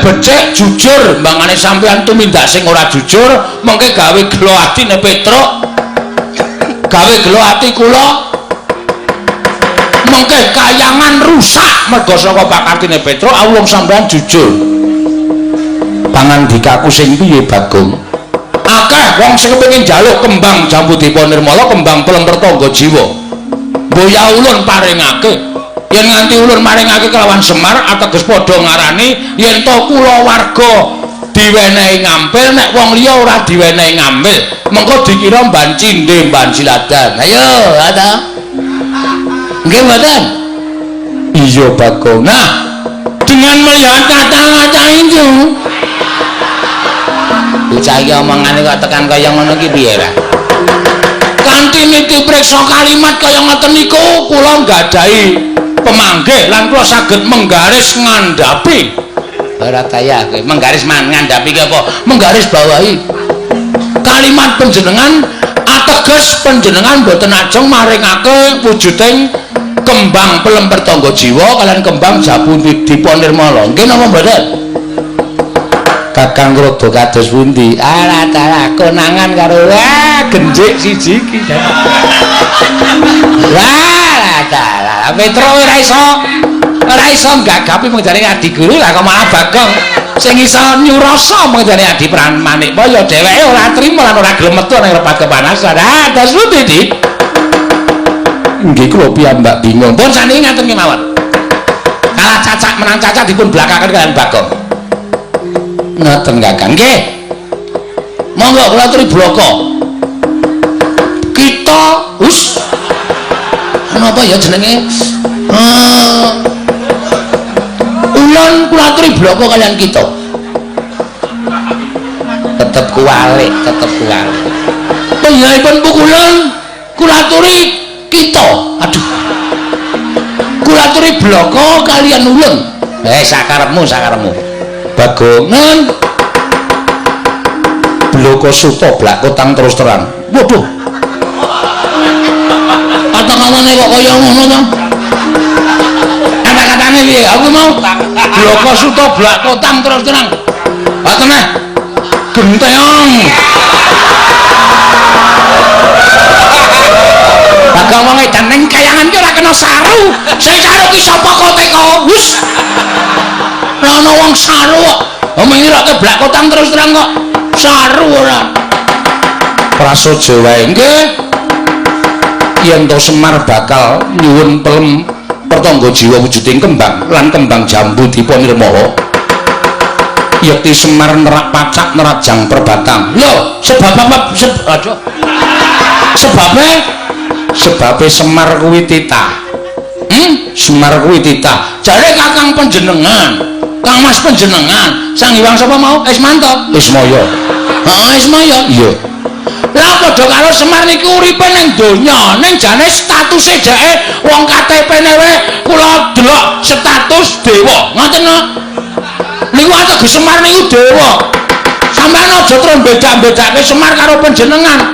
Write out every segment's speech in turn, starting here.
becik jujur mbangane sampeyan tumindak sing ora jujur mengke gawe gelo atine Petruk gawe gelo ati kula mengke kayangan rusak mergo saka pakatine Petruk awung sampeyan jujur pangandikaku sing piye Bagong akeh wong sing kepengin njaluk kembang Jambudipa Nirmala kembang pelemper tangga jiwa mboya ulun paringake yen nganti ulun maringake kelawan Semar ateges padha ngarani yen to kula warga diwenehi ngampil nek wong liya ora diwenehi ngampil mengko dikira mban cindhe mban siladan ayo ada nggih mboten iya Bagong nah dengan melihat kata-kata itu bocah iki omongane kok tekan kaya ngono iki piye ra kanthi niki priksa kalimat kaya ngoten niku kula nggadahi pemanggih lan kula saged menggaris ngandhapi ora tayake menggaris ngandhapi ki apa menggaris bawahi kalimat panjenengan ateges panjenengan boten ajeng maringake wujuding kembang pelemper tangga jiwa kalian kembang Jambudipa Nirmala nggih napa mboten Kakang Rodo kados pundi alah konangan karo genjik siji iki lah Petruk ora iso gagapi mung jane adi guru lah kok malah Bagong sing iso nyurasa mung jane adi Pranmanikmaya dheweke ora trima lan ora gelem metu nang repat kepanasan kados pundi Di nggih kula piyambak bingung pun saniki ngaten kemawon kalah cacak menang cacak dipun blakaken kalian Bagong ngoten Kakang nggih monggo kula aturi bloko kita napa ya jenenge ulun kula aturi bloko kalian kita tetep kuwalik panjenenganipun pukulan kula aturi kita aduh kula aturi bloko kalian ulun sakarepmu Bagong bloko suto blak kotang terus terang waduh kata-katane kok kaya ngono to kata-katane piye aku mau bloko suto blak kotang terus terang katene genteong Bagong wong edan ning kayangan ki ora kena saru sing saru ki sapa kok teko wus ana wong saru kok mengiroke blak kotang terus terang kok saru ora prasaja wae nggih yen to Semar bakal nyuwun pelem pertangga jiwa wujuding kembang lan kembang Jambudipa Nirmala yakti Semar nerak pacak nerajang perbatang lho sebabe Semar kuwi titah Semar kuwi titah jare kakang panjenengan Kang Mas panjenengan Sang Hyang sapa mau Ismanto Ismaya Ismaya iya lah padha karo Semar niku uripe ning donya ning jane statuse dheke wong KTP-ne wae kula delok status dewa ngoten niku ateges Semar niku dewa sampeyan aja terus beda-bedake Semar karo panjenengan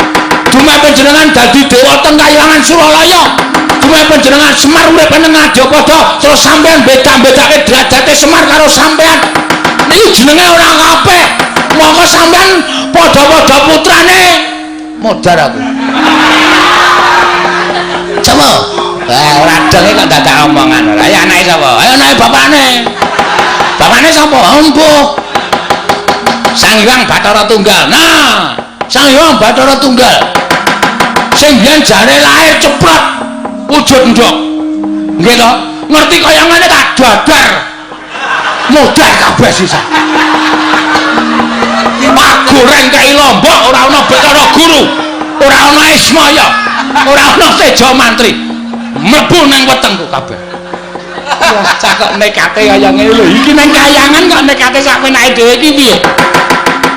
dume panjenengan dadi dewa teng Kahyangan Suralaya dume panjenengan Semar urip ning Ngadapada terus sampeyan beda-bedake derajate Semar karo sampeyan niku jenenge ora kabeh mongko sampeyan padha-padha putrane modar aku coba ora denge kok dadak omongan ora ya anake sapa ayo anake bapakne sapa empuh Sang Hyang Bathara Tunggal nah Sang Hyang Bathara Tunggal sing biyen jare lahir ceprot wujud ndok nggih to ngerti kaya ngene tak dadar modar kabeh sisa goreng kei Lombok ora ana Bathara Guru ora ana Ismaya ora ana Teja Mantri mlebu ning wetengku kabeh wah cakok nekate kaya ngene lho iki ning kayangan kok nekate sak penake dhewe iki piye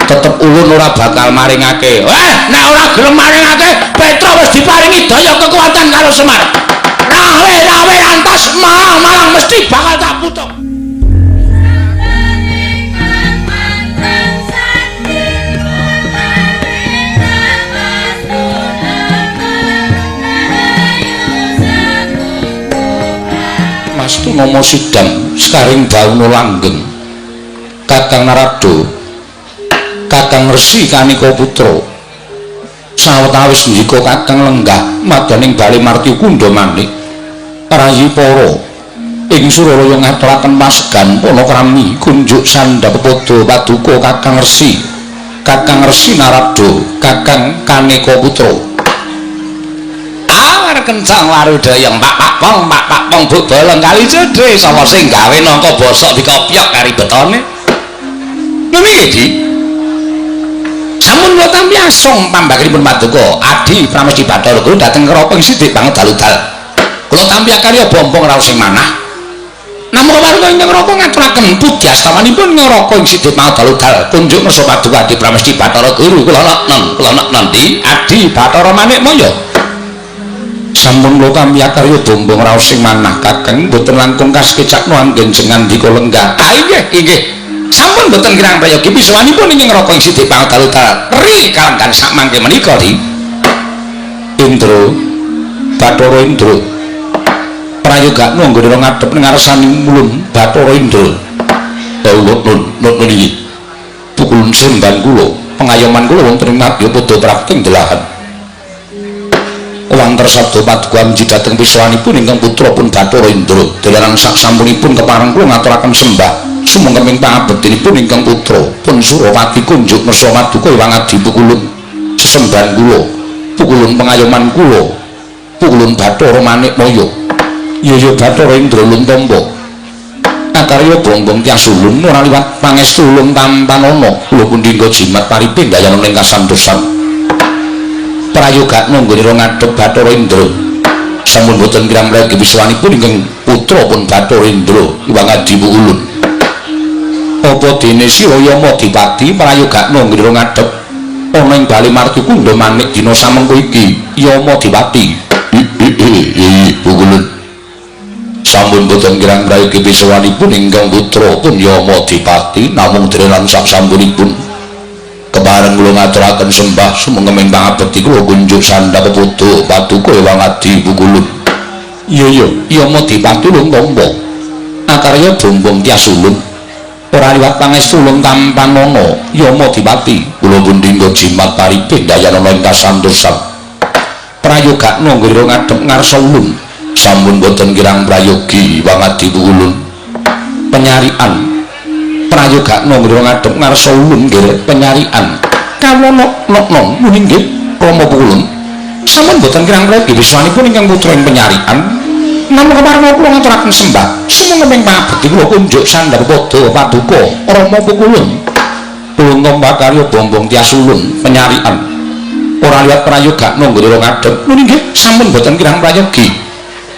tetep ulun ora bakal maringake nek ora gelem maringake Petruk wis diparingi daya kekuatan karo Semar rawe antas malang mesti bakal tak putuk Mastu nomo sidang sekaring daun langgeng Kakang Narado Kakang Resi Kanika Putra sawetawis ndika Kakang lenggah madaning bali Marti Kundha Manik rayi para ing Suralaya ngaturaken pasegan panakrami kunjuk sandhapada paduka Kakang Resi Narado Kakang Kanika Putra kencang warudaya pak pong bolong kali cedhe sapa sing gawe nangka bosok dikopyok kari betone niki iki sampun kula tampi asong pambagiripun paduka Adi Pramesti Bathara Guru dhateng Krapa ing Sidik banget daludal kula tampi karya bombong raos sing manah namung warga ingkang Krapa ngaturaken puji astamanipun ngraka ing Sidik banget daludal kunjuk ngersa paduka Adi Pramesti Bathara Guru kula nek ndi Adi Bathara Manikmaya sampun kula tampi karya bombong raos sing manah Kakang boten langkung kaskecakno anggen ngandika lenggah inggih sampun boten kirang prayogi pisuwanipun ing ngraka ing Sidik banget daludal ri kalenggan sak mangke menika di Indra Bathara Indra prayoga nggone ngadhep ning ngarsaning mulun Bathara Indra nun iki pukulun semban kula pengayoman kula wonten ing nadya padha prapting delahan wanter sabda paduka mji dhateng pisuwanipun ingkang putra pun Bathara Indra dalaran sak sampunipun kepareng kula ngaturaken sembah sumengkeng pangabektinipun ingkang putra pun Surawati kunjuk ngersa paduka Hyang Adi pukulun sesembahan kula pukulun pengayoman kula pukulun Bathara Manikmaya ya Bathara Indra luntampa akarya bongbong tiang sulun ora liwat pangestu ulung tampanana kula pundhingga jimat pariping dayana ing kasantosan prayoga nunggone ngadhep Bathara Indra sampun boten kirang-kirang pisuwanipun ingkang putra pun Bathara Indra Hyang Adi pukulun apa dene sira Yama Dipati prayoga nunggone ngadhep ana ing bali Marti Kundha Manik dina samengko iki Yama Dipati pukulun sampun boten kirang-kirang pisuwanipun ingkang putra pun Yama Dipati namung drenan sak sampunipun kepareng kula ngaturaken sembah sumengkeng pangabekti kula kunjuk sandhapada paduka Hyang Adi pukulun Yama Dipati luntampa akarya bombong tias ulun ora liwat pangestu ulun tampanana Yama Dipati kula pundhingga jimat pariping dayana ing kasantosan prayoga nggone ngadhep ngarsa ulun sampun boten kirang prayogi Hyang Adi pukulun penyarian prayoga nggone ngadhep ngarsa ulun nggih penyarian kawono nggih Rama pukulun sampun boten kirang prayogi wiswanipun ingkang putra ing penyarian namung kepareng kula ngaturaken sembah sumengkeng pangabekti kula kunjuk sandhapada paduka Rama pukulun kula ngomba karya bombong tias ulun penyarian ora liwat prayoga nggone ngadhep nggih sampun boten kirang prayogi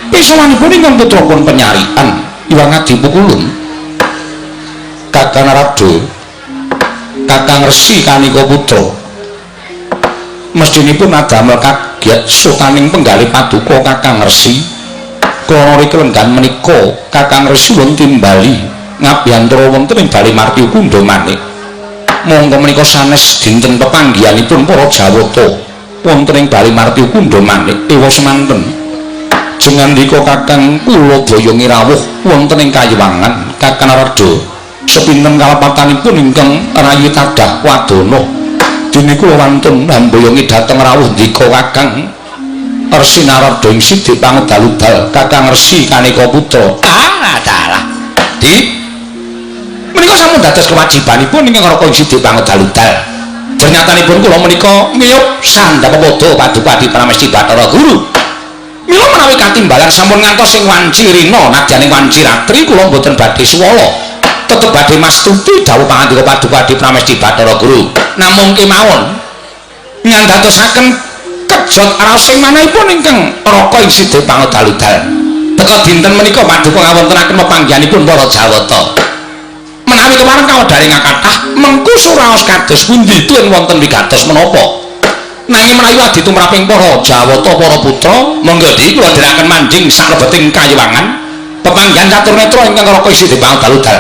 pisuwanipun ingkang putra pun penyarian Hyang Adi pukulun Kakang Narado Kakang Resi Kanika Putra mestinipun adamel kagiat sukaning penggalih paduka Kakang Resi krana riki lenggan menika Kakang Resi wonten timbali ngabiyantara wonten ing bali Marti Kundha Manik monggo menika sanes dinten pepanggihanipun para Jawata wonten ing bali Marti Kundha Manik ewa semanten jengandika Kakang kula boyo ngirawuh wonten ing Kayiwangan Kakang Narado sepinten kalepatanipun ingkang rayi tadah wadana dene kula wantun hambayongi dhateng rawuh ndika Kakang Resi Narada ing Sidik banget daludal Kakang Resi Kanika Putra dalah di menika sampun dados kewajibanipun ingkang ngraka ing Sidik banget daludal jernyatanipun kula menika ngiyup sandhapada paduka Adi Pramesti Bathara Guru mila menawi katimbalan sampun ngantos sing wanci rina nadyaning wanci ratri kula mboten badhe suwala tetep badhe mastuti dawuh pangandika paduka Adi Pramesti Bathara Guru namung kemawon ngandhatosaken kejot raos sing manahipun ingkang raka ing Sidik banget daludal teka dinten menika paduka ngawontenaken pepanggihanipun para Jawata menawi kepareng kawedharing kathah mengku suraos kados pundi tuwin wonten wigatos menapa nanging menawi adi tumraping para Jawata para putra monggo di kula dherekaken manjing saklebeting Kayiwangan pepanggihan catur netra ingkang raka ing Sidik banget daludal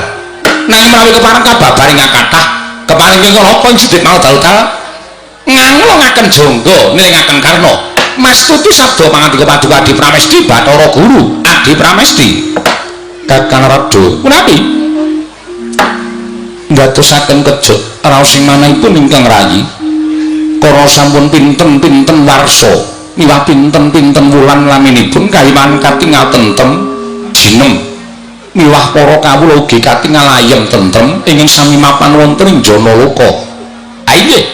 nanging menawi kepareng kababaring kathah keparing ingkang raka ing Sidik banget daludal nganglongaken jangga nilingaken karna mastuti sabda pangandika paduka Adi Pramesti Bathara Guru Adi Pramesti Kakang Narada punapi dadosaken kejut raosing manahipun ingkang rayi kala sampun pinten-pinten warsa miwah pinten-pinten wulan laminipun kayiman katingal tentrem jinem miwah para kawula ugi katingal ayem tentrem ingin sami mapan wonten ing Janaloka. Inggih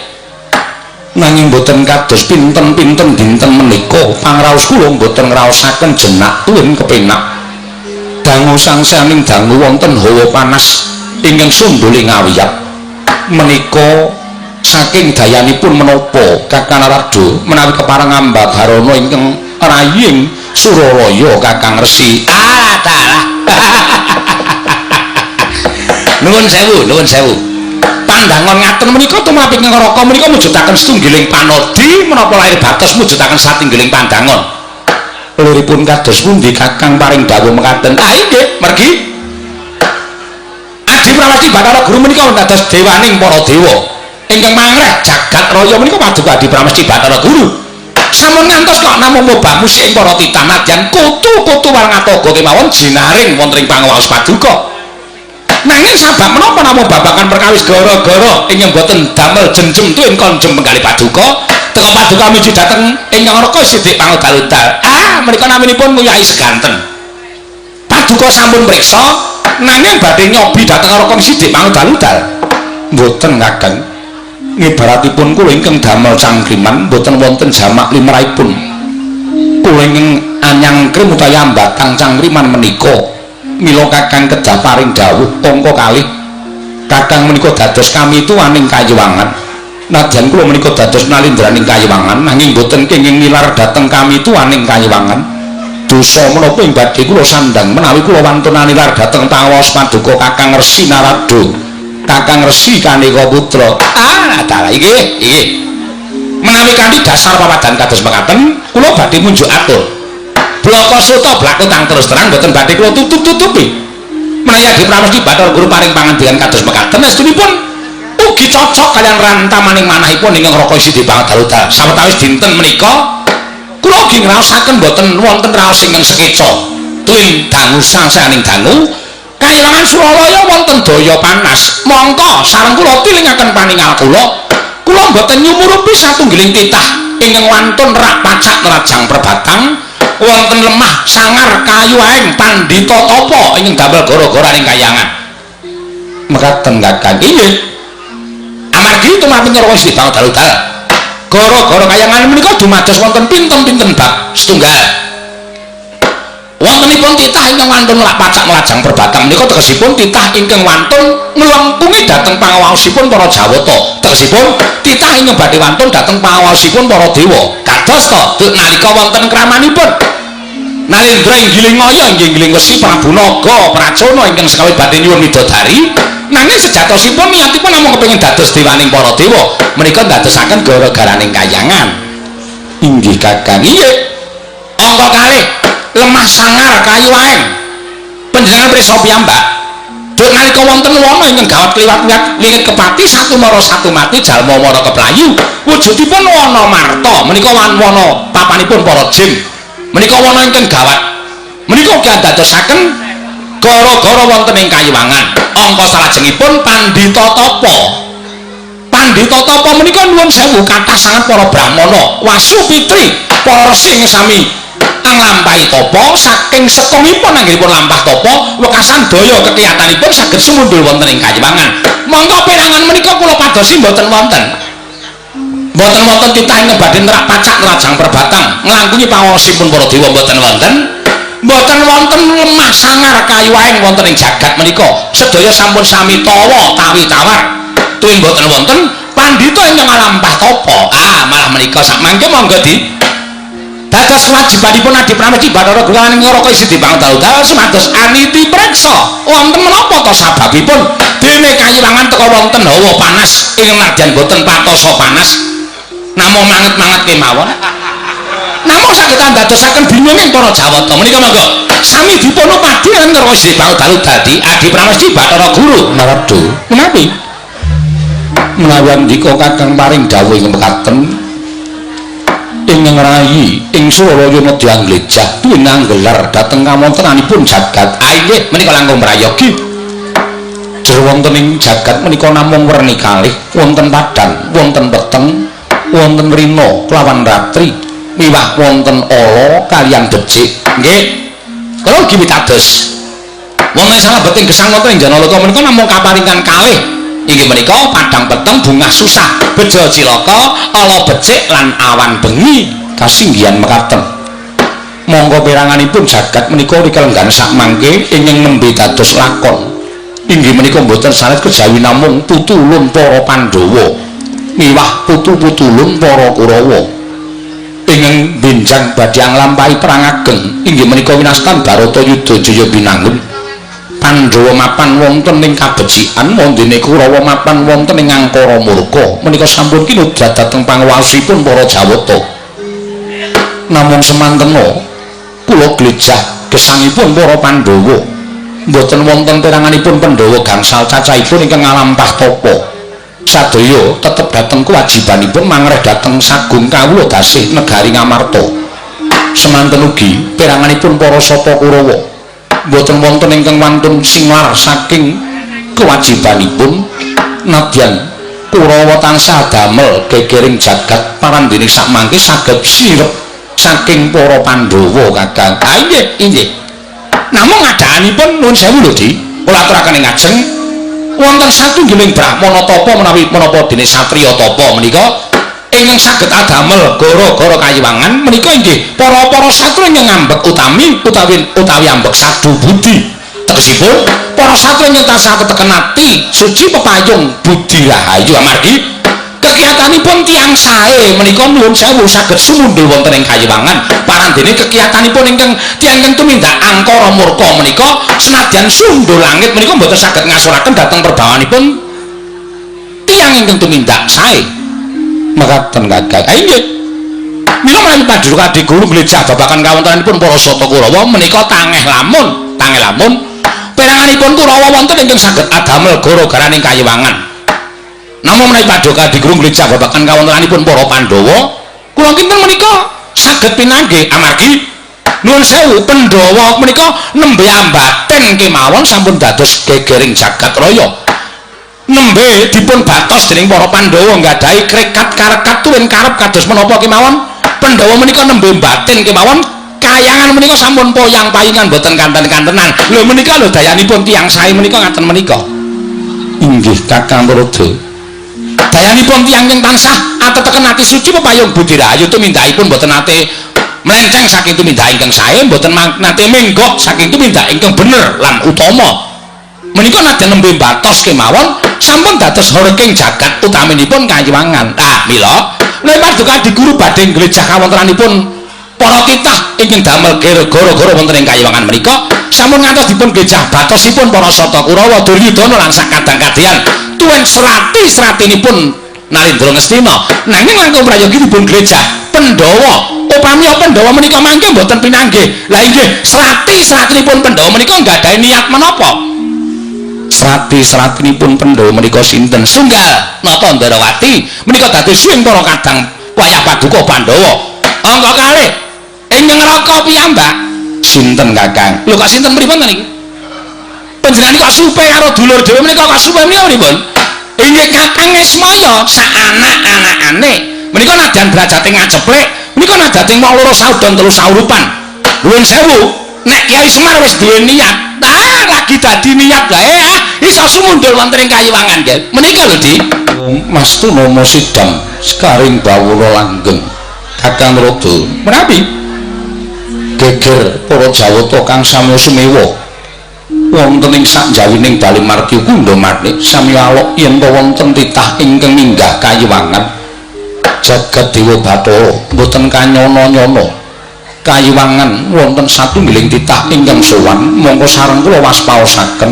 nanging boten kados pinten-pinten dinten menika pangraos kula boten ngraosaken jenak tuwin kepenak dangu sangsaning dangu wonten hawa panas ingkang sundul ing awiyat menika saking dayanipun menapa Kakang Narada menawi kepareng Ambagarana ingkang raying Suralaya Kakang Resi. Dalah. Nuwun sewu. Pandangan ngaten menika tumrap ing neraka menika mujudaken setunggiling panodi menapa lair batos mujudaken satinggiling pandangan. Liripun kados pundi Kakang paring dawuh mekaten? Inggih, mergi. Adi Pramesti Bathara Guru menika dados dewaning para dewa. Ingkang mangreh jagat raya menika paduka Adi Pramesti Bathara Guru. Sampun ngantos kok namung mobah musik ing para titah nadyan kutu-kutu warngatoga kemawon jinaring wonten ing pangawaos paduka. Nanging sabab menapa namung babagan perkawis gara-gara ingkang boten damel jenjem tuwin konjem penggalih paduka teka paduka miji dhateng ingkang raka Sidik Pangudal-udal. Menika naminipun nguyahi seganten. Paduka sampun mriksa nanging badhe nyobi dhateng raka Sidik Pangudal-udal. Mboten Kakang. Ngibaratipun kula ingkang damel cangkriman boten wonten jamak limrahipun. Kula ingkang anyangkrim utawi ambatang cangkriman menika mila Kakang kedah paring dawuh angka kalih. Kakang menika dados kami tuwaning kayiwangan. Nadyan kula menika dados nalindraning kayiwangan nanging boten kenging nilar dhateng kami tuwaning kayiwangan. Dosa menapa ing badhe kula sandhang menawi kula wantun nilar dhateng pangawaos paduka Kakang Resi Narada. Kakang Resi Kanika Putra. Dalah inggih. Menawi kanthi dasar pawadan kados mekaten, kula badhe munjuk atur. Blaka suta blaku tang terus terang boten badhe kula tutup-tutupi. Menawi Adi Pramesti Bathara Guru paring pangandikan kados mekaten, estunipun ugi cocok kaliyan rantamaning manahipun ingkang Raka Sidik Pangudal-udal. Sawetawis dinten menika kula ugi ngraosaken boten wonten raos ingkang sekeca. Tuwin dangu sangsaning dangu Kayiwangan Suralaya wonten daya panas. Mongko sareng kula tilingaken paningal kula boten nyumurupi satunggiling titah ingkang wantun rak pacak nerajang perbatang wonten lemah sangar kayu aeng pandhita tapa ingkang damel gara-garaning kayangan. Mekaten Kakang. Inggih. Amargi tumraping Raka Sidik Pangudal-udal. Gara-gara kayangan menika dumados wonten pinten-pinten bab setunggal. Wontenipun titah ingkang wantun lak pacak melajang perbatang menika tegesipun titah ingkang wantun nglengkungi dhateng pangawaosipun para Jawata. Tegesipun titah ingkang badhe wantun dhateng pangawaosipun para dewa. Kados to nalika wonten kramanipun Narendra inggiling ngaya inggih inggiling Wesi Prabu Naga Pracana ingkang sekawit badhe nyuwun widodari nanging sejatosipun niatipun namung kepengin dados dewaning para dewa menika ndadosaken gara-garaning kayangan. Inggih Kakang. Inggih. Angka kalih lemah sangar kayu aeng panjenengan prisa piyambak duk nalika wonten wana ingkang gawat kliwat-kliwat lingit kepati satu mara satu mati jalma mara keplayu wujudipun wana marta menika wana papanipun para jin menika wana ingkang gawat menika ugi dadosaken gara-gara wonten ing kayiwangan angka salajengipun Pandhita Tapa menika nuwun sewu kathah sanget para brahmana Wasupitri para resi ing sami nglampahi tapa saking sekongipun anggenipun lampah tapa wekasan daya kekiyatanipun saged sumundul wonten ing kayiwangan. Monggo perangan menika kula padosi mboten wonten titah ingkang badhe nerak pacak nerajang perbatang nglangkungi pangaosipun para dewa mboten wonten lemah sangar kayu aeng wonten ing jagat menika sedaya sampun sami tawa tawi tawar tuwin mboten wonten pandhita ingkang lampah tapa. Malah menika sak mangke monggo dados kewajibanipun Adi Pramesti Bathara Guru ing Raka Sidik Pangudal-udal sumados aniti preksa wonten menapa to sababipun dene kayiwangan teka wonten hawa panas ingkang nadyan boten patosa panas namung manget-manget kemawon namung saged dadosaken bingunging para Jawata menika monggo sami dipunupadi ing Raka Sidik Pangudal-udal Adi Pramesti Bathara Guru Narada menawi andika Kakang paring dawuh ing mekaten ingkang rayi ing Suralaya nedya nglejah pinanggelar dhateng kawontenanipun jagat. Inggih menika langkung prayogi Jer wonten ing jagat menika namung werni kalih, wonten padang, wonten peteng, wonten rina kelawan ratri, miwah wonten ala kaliyan becik. Nggih. Kula ugi pitados. Wonten salebeting gesang wonten ing Janalaka menika namung kaparingan kalih. Inggih menika padang peteng, bungah susah, beja cilaka, ala becik lan awan bengi kasinggihan mekaten. Monggo peranganipun jagat menika rikelenggan sak mangke ingkang nembe dados lakon. Inggih menika mboten sanes kejawi namung putulun para Pandhawa miwah putu-putulun para Kurawa ingkang benjang badhe nglampahi perang ageng. Inggih menika winastan Baratayuda Jaya binangun Pandhawa mapan wonten ing kabecikan, mondene Kurawa mapan wonten ing angkara murka. Menika sampun kinudrat dhateng panguwasipun para Jawata. Namung semantena kula glejah gesangipun para Pandhawa mboten wonten peranganipun Pandhawa gangsal cacahipun ingkang ngalampah tapa. Sadaya tetep dhateng kewajibanipun mangreh dhateng sagung kawula dasih negari Ngamarta. Semanten ugi peranganipun para Sapa Kurawa mboten wonten ingkang wantun singlar saking kewajibanipun nadyan Kurawa tansah damel gegering jagat parandene sakmangke saged sirep saking para Pandhawa kakang. Inggih. Namung ngadahanipun nuwun sewu lho Di, kula aturaken ing ajeng wonten satunggiling brahmana tapa menawi menapa dene satriya tapa menika ingkang saged adamel gara-gara kayiwangan menika inggih para satria ingkang ngambek utawi ambek sadu budi. Tegesipun para satria ingkang tansah keteken ati suci pepayung budi rahayu amargi kegiatanipun tiyang sae menika nuwun sewu saged sumundhul wonten ing kayiwangan parandene kegiatanipun ingkang tiyang tumindak angkara murka menika senadyan sundul langit menika mboten saged ngasuraken dhateng perbawanipun tiyang ingkang tumindak sae mekaten kakang. Inggih mila menawi Pandhawa Kadiguru nglejah babagan kawontenanipun para Sata Kurawa menika tangeh lamun peranganipun Kurawa wonten ingkang saged adamel gara-gara ing kayiwangan. Namung menawi Pandhawa Kadiguru nglejah babagan kawontenanipun para Pandhawa, kula kinten menika saged pinanggih amargi nuwun sewu Pandhawa menika nembe ambaten kemawon sampun dados gegering jagat raya. Nembe dipun batos dening para Pandhawa nggadahi krekat karekat tuwin karep kados menapa kemawon. Pandhawa menika nembe mbaten kemawon kayangan menika sampun poyang-payingan boten kanten-kantenan. Lho menika lho dayanipun tiyang sae menika ngaten menika. Inggih Kakang Narada. Dayanipun tiyang ing tansah ateteken ati suci pepayung budi rahayu tumindakipun boten nate melenceng saking tumindak ingkang sae, boten nate menggok saking tumindak ingkang bener lan utama. Menika nadyan nembe batos kemawon sampun dados horking jagat utaminipun kayiwangan. Mila menawi Pandhawa Kadiguru badhe nglejah kawontenanipun para titah ingkang damel gara-gara wonten ing kayiwangan menika sampun ngantos dipun glejah batosipun para Sata Kurawa Duryudana lan sakadang-kadang tuwin serati-seratinipun Narendra Ngastina. Nanging langkung prayogi dipun glejah Pandhawa. Upami Pandhawa menika mangke boten pinanggih. Lah inggih serati-seratinipun Pandhawa menika nggadahi niat menapa? Serati-seratinipun Pandhawa menika sinten? Sunggal Nata Ndarawati menika dados swing para kadang wayah paduka Pandhawa. Angka kalih ingkang Raka piyambak sinten Kakang? Lho kok sinten pripun niki? Panjenengan kok supe karo dulur dhewe menika kok supe menika pripun? Inggih Kakang Ismaya sak anak-anakane menika nadyan derajate ngaceplek menika nadyan wong loro saudon telu saurupan. Nuwun sewu nek Kyai Semar wis duwe niat lagi dadi niat wae iso sumundhul wonten ing kayiwangan nggih. Menika lho Di. Mas Tunama sidang sekaring bawula langgeng. Kakang Narada menawi geger para Jawata kang sami sumewa wonten ing sakjawining bali margi Kundamanik sami alok yen wonten titah ingkang minggah kayiwangan jagat Dewa Bathara boten kanyono-nyono kayiwangan wonten satunggiling titah ingkang sowan monggo sareng kula waspaosaken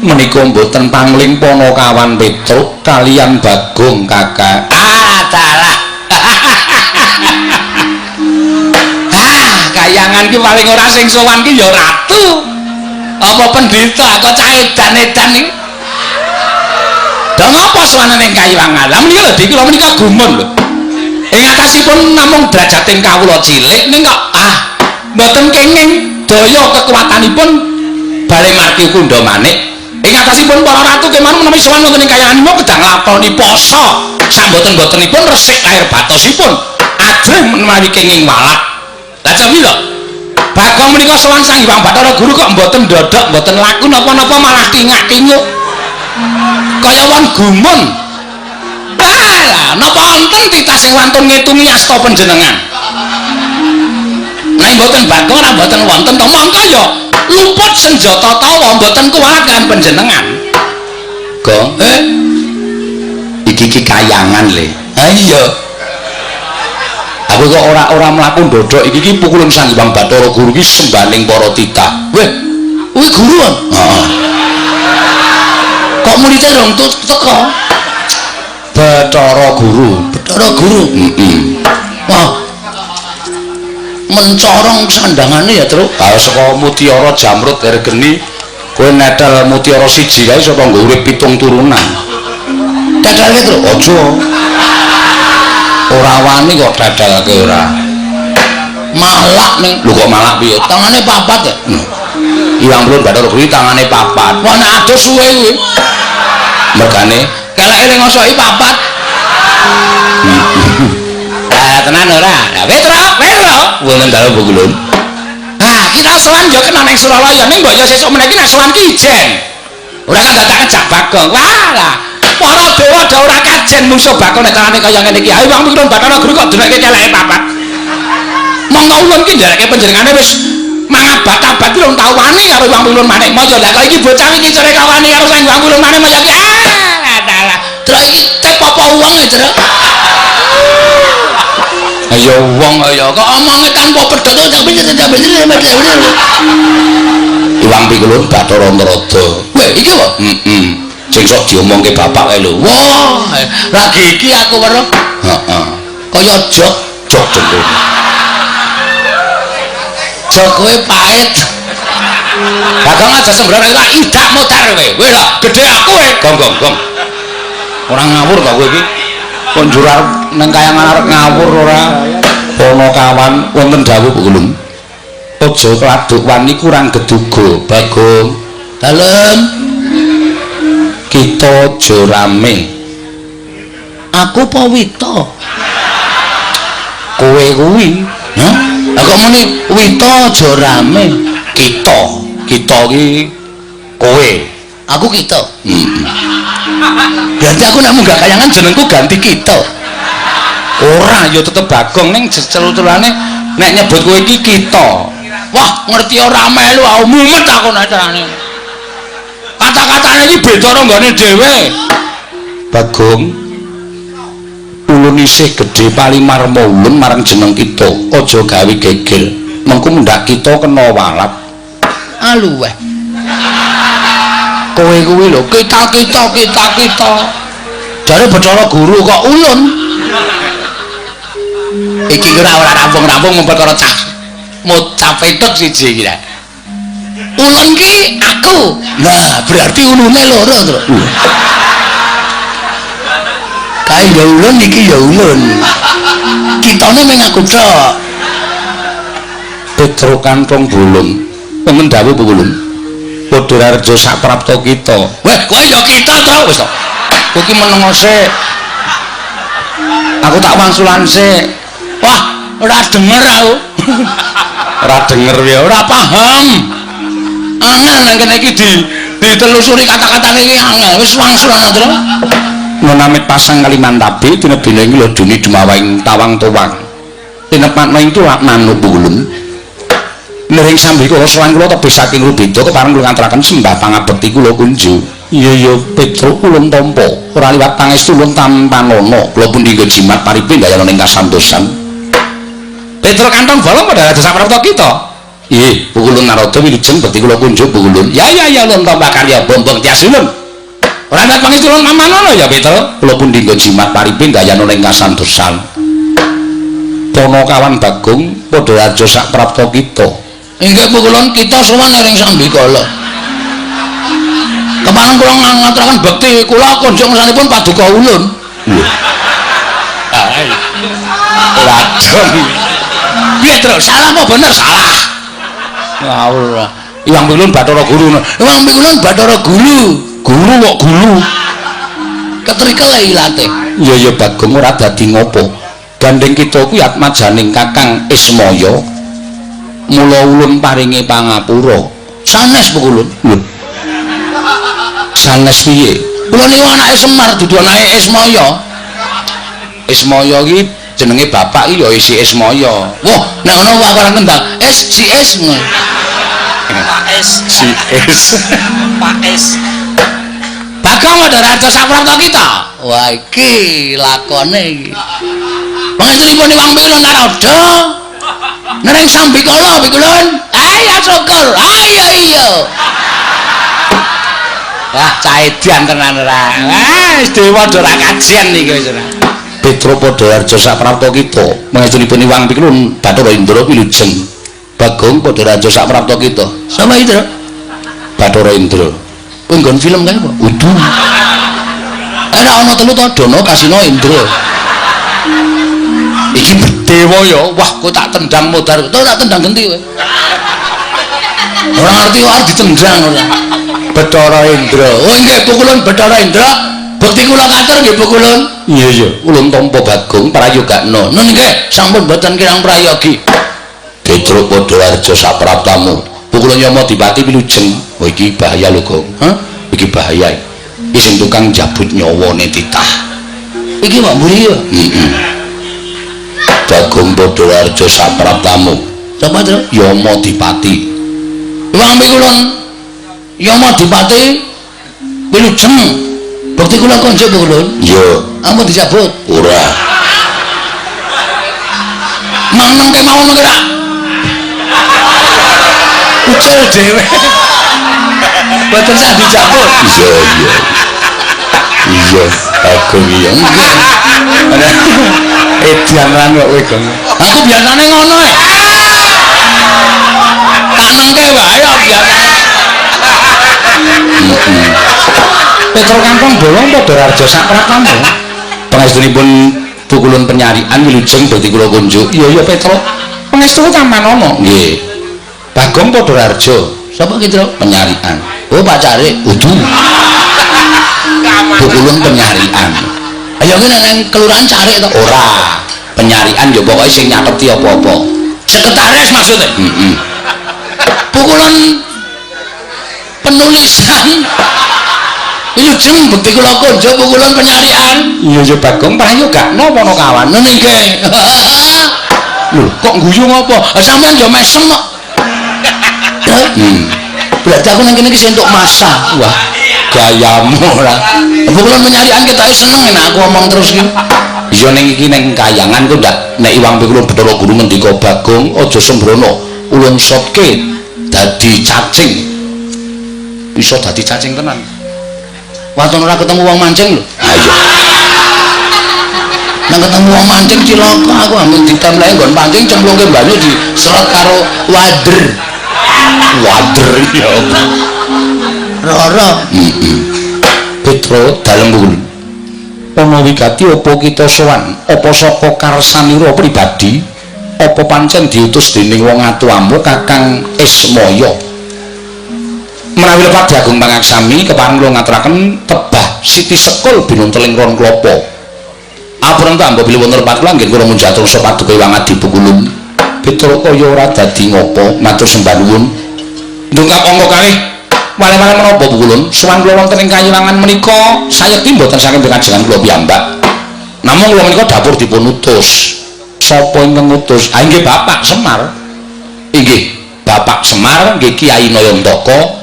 menika boten pangling Panakawan Petruk kaliyan Bagong Kakang. Dalah kayangan ki paling ora sing sowan ki ya ratu apa pendeta kok cah edan-edan iki dong apa sowanan ing kayiwangan. Lah menika lho Dik kula menika gumun lho ing atasipun namung derajating kawula cilik ning kok mboten kenging daya kekuatanipun bali margi Kundamanik ing atasipun para ratu kemawon menawi sowan wonten ing kayanganipun kedang lakoni poso samboten-botenipun resik air batosipun ajrih menawi kenging walak lah cepira Bagong menika sowan Sang Hyang Bathara Guru kok mboten ndodok mboten laku napa-napa malah tingak-tinguk kaya wong gumun lah napa wonten titah sing wantun ngitungi asta panjenengan nek mboten Bagong ora mboten wonten to mongko ya luput senjata tawa mboten kuwat kan panjenengan Gong iki kayangan le ha iya aku kok ora mlaku ndodok iki pukulan Sang Hyang Bathara Guru iki sembaning para titah weh kuwi guruan heeh kok murid rong teko Bathara Guru wah mencorong sandangane ya Truk saka Mutiara Jamrut Ergeni kowe nedal Mutiara siji kae saka nggo urip 7 turunan dadalke Truk aja ora wani kok dadalke ora malak ning lho kok malak piye tangane papat ya Hyang Ulun Bathara Guru tangane papat wah nek ado suwe kuwi mergane keleke ning ngosoki papat tenan ora Petro wonten dalu Bugulun kita sowan yo kena ning Suralaya ning mbok yo sesuk meniki nek sowan ki ijen ora kan dadak kejak Bagong wah lah para dewa ora ora kajen musuh Bagong nek carane kaya ngene iki ayo Hyang Ulun Bathara Guru kok deneke keleke papat monggo ulun ki ndereke panjenengane wis mangabat-abat rong tau wani karo Hyang Ulun maneh moyo lha kok iki bocah iki jare kawani karo Sang Hyang Ulun maneh moyo ki adalah terus iki tepopo wong e jare ayo wong ayo kok omonge tanpa pedhot Hyang Ulun Bathara Narada weh iki wae sing sok diomongke bapak kae lho wah lagi iki aku weruh heeh kaya jok dulu jok kowe pahit Bagong aja sembrono ora indak mutar kowe kowe lho gedhe aku kowe ora ngawur kok kowe iki konjur arep nang kayangan arep ngawur ora ana kawan wonten dawuh Bugulun aja kladuk wani kurang geduga Bagong dalem kita aja rame aku pawita kowe kuwi hah lah kok muni wita aja rame kita iki kowe aku kita berarti aku nek munggah kayangan jenengku ganti kita ora ya tetep Bagong ning celuk-celukane nek nyebut kowe iki kita wah ngerti ora melu aku mumet aku nek carane kata-katane iki beda karo nggone dhewe Bagong ulun isih gedhe palimarma ulun marang jeneng kita aja gawe gegel mengko mundak kita kena walap aluweh kowe kuwi lho kita jare Bathara Guru kok ulun iki ora rampung-rampung perkara cah mocap petuk siji iki ulun ki aku nah berarti ulune loro to kae ya ulun iki ya ulun kitane mung aku tok Petro kantong bolong temen dawuh Bugulun padha rejo saprapta kita weh kowe ya kita to wis to kowe iki menengo sik aku tak wangsulan sik wah ora denger aku ora denger ya ora paham angel nang kene iki ditelusuri kata-katane iki angel wis wangsulan to menamit pasang Kalimantabe dina-dina iki lho duni dumawing tawang tuwang tinepatno itu manuk Bugulun nering sambi kula sowan kula tebih saking Rubeda kepareng kula ngaturaken sembah pangabekti kula kunju iya Petro ulun tampa ora liwat pangestu ulun tampanana kula pun dinggo jimat paripin dayana ing kasantosan Petro kantong bolong padha aja saprapta kita iya Bugulun Narada wilujeng bekti kula kunjuk Bugulun ya ulun tampa karya bombong tias ulun ora liwat pangestu ulun tampanana ya Petro kula pun dinggo jimat paripin dayana ing kasantosan Pono kawan Bagong padha aja saprapta kita inggih Bugulun kita sowan ing Sambikala kepareng kula ngaturaken bekti kula kunjuk ngersanipun paduka ulun ladon piye terus salah apa bener salah ngawur Iwang Pikulun Bathara Guru. Iwang Pikulun Bathara Guru. Guru kok gulu. Ketrikel ilate. Ya Bagong ora dadi ngopo. Gandeng kita kuwi atmajaning Kakang Ismaya. Mula ulun paringi pangapura. Sanes Pikulun. Lho. Sanes piye? Kula niku anake Semar dudu anake Ismaya. Ismaya iki jenenge bapak iki ya isi Ismaya. Wah, nek ana wae ora kendang. Si S. Pak S. Si S. Pak S. Bagong Madaraja Saprapta kita. Wah, iki lakone iki. Panjenenganipun Iwang Pikulun Naroda. Nering Sambikala Pikulun. Ayo syukur. Ayo iya. Wah, caedan tenan ora. Wis dewa ora kajian iki wis ora. Petra Padharjo Saprapta kita mangestipun Iwang Pikulun Bathara Indra wilujeng. Bagong Padharjo Saprapta kita. Sama Indra. Bathara Indra. Kuwi nggon film kae apa? Udu. Ana ana telu to Dono Kasino Indra. Iki dewa ya. Wah, kowe tak tendang modar. Kowe tak tendang genti kowe. Ora ngerti wae ditendang ora. Bathara Indra. Oh nggih Pikulun Bathara Indra. Bekti kula katur nggih Pikulun. Iya. Ulun tampa Bagong prayogakna. Nun nggih sampun boten kirang prayogi. Petra Padharjo Sapraptamu. Pikulun Yama Dipati wilujeng. Oh iki bahaya lho, Gong. Hah? Iki bahaya. Iki tukang jabut nyawane titah. Iki kok mburi ya? Heeh. Bagong Padharjo Sapraptamu. Sapa to? Yama Dipati. Iwang Pikulun Yama Dipati wilujeng. Bekti kula konjuk Pikulun. Iya. Ampun dicabut. Ora. Maneng ke mawon ora. Ucul dhewe. Boten sak dicabut. Iya. Iya, Bagong iya. Edianan kok kowe, Gong. Aku biasane ngono ae. Tanengke wae ya biasane. Petra Kampung Bolong Padharjo Sapraptamu. Pangestunipun Pikulun penyarian wilujeng bekti kula kunjuk. Iya Petra. Pangestu tampan ana. Nggih. Bagong Padharjo. Sapa ki, Tru? Penyarian. Oh, pacare udu. Pikulun penyarian. Ayo ngene nang kelurahan Carik to? Ora. Penyarian ya pokoke sing nyateti apa-apa. Sekretaris maksudnya? Heeh. Pikulun penulisan. Wilujeng bekti kula konjuk Pikulun penyarian. Iya Bagong prayogakna apa kawan? Nggih. Lho, kok guyu ngopo? Sampeyan ya mesem kok. Berarti aku nang kene iki entuk masa. Wah, gayamu ora. Pikulun penyarian ketoke seneng nek aku omong terus iki. Iya ning iki ning kayangan kok ndak nek Iwang Pikulun Bathara Guru ngendika Bagong aja sembrono. Ulun sotke dadi cacing. Iso dadi cacing tenan. Waton ora ketemu wong mancing lho. Ayo. Nang ketemu wong mancing cilaka aku amun ditemlehi nggon pancing cemplungke banyu diseret karo wader. Wader ya. Rara. Petra dalem Pikulun. Ana wigati apa kita sowan? Apa saka karsanira pribadi? Apa pancen diutus dening wong atuamu Kakang Ismaya? Menawi lepat Agung Pangaksami kepareng kula ngaturaken tebah Siti Sekul binunteling ron klapa. Apuran ta mbok bilih wonten lepat kula nggih kula munjatung sapa paduka Iwang Adi Pikulun. Petra kaya ora dadi ngopo matur sembah nuwun. Ndungkap angka kalih wale-wale menapa Pikulun? Sowan kula wonten ing kayiwangan menika sayekti mboten saking kajengan kula piyambak. Namung kula menika dapur dipun utus. Sapa ingkang ngutus? Ah nggih Bapak Semar. Inggih, Bapak Semar nggih Kyai Nayantaka.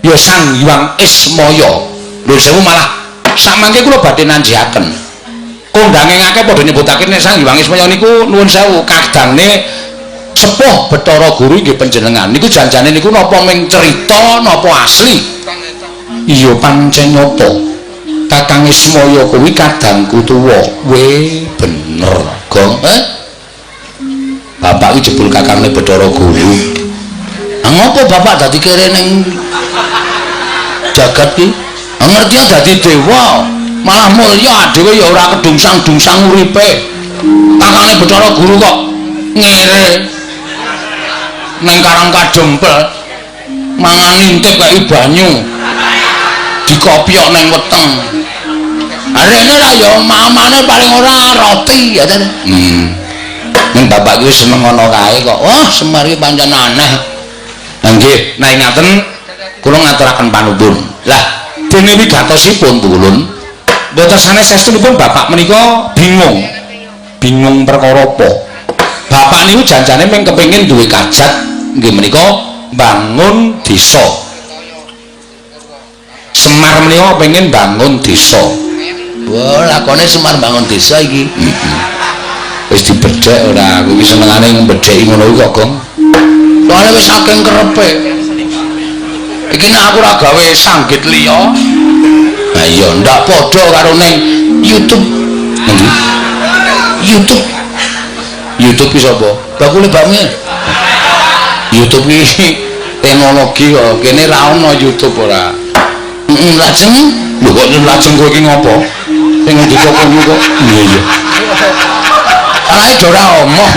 Ya Sang Hyang Ismaya. Lho sewu malah samangke kula badhe nanjihaken. Kondange ngake padha nyebutake nek Sang Hyang Ismaya niku nuwun sewu kadangne sepuh Bathara Guru nggih panjenengan. Niku janjane niku napa ming cerita napa asli? Iya pancen nyata. Kakang Ismaya kuwi kadangku tuwa. Weh bener, Gong. Bapak iki jebul kakangne Bathara Guru. Ngopo bapak dadi kere ning jagat ki? Ngerti dadi dewa, malah mulya dhewe ya ora kedungsang-dungsang uripe. Kakange Bathara Guru kok ngere nang Karang Kadempel. mangan intip kayak banyu dikopiok neng weteng arene lah ya mamane paling ora roti ya ten ning bapak kuwi seneng ngono kae kok wah Semar iki pancen aneh nggih nah ngaten kula ngaturaken panuwun lah dene wigatosipun pulun mboten sanes sestunipun bapak menika bingung perkara apa bapak niku janjane mung kepengin duwe kajat nggih menika bangun desa Semar menika pengen bangun desa wah lakone Semar bangun desa iki wis dibedhek ora aku iki senengane mbedheki ngono iki kok Gong soalnya wis saking kerepe iki nek aku ora gawe sanggit liya ha iya ndak padha karo ning YouTube YouTube ki sapa bakule bakmi YouTube ki teknologi kok kene ra ono YouTube ora lajeng lho kok lajeng kowe iki ngopo sing ndika kowe kok iya ae ora omong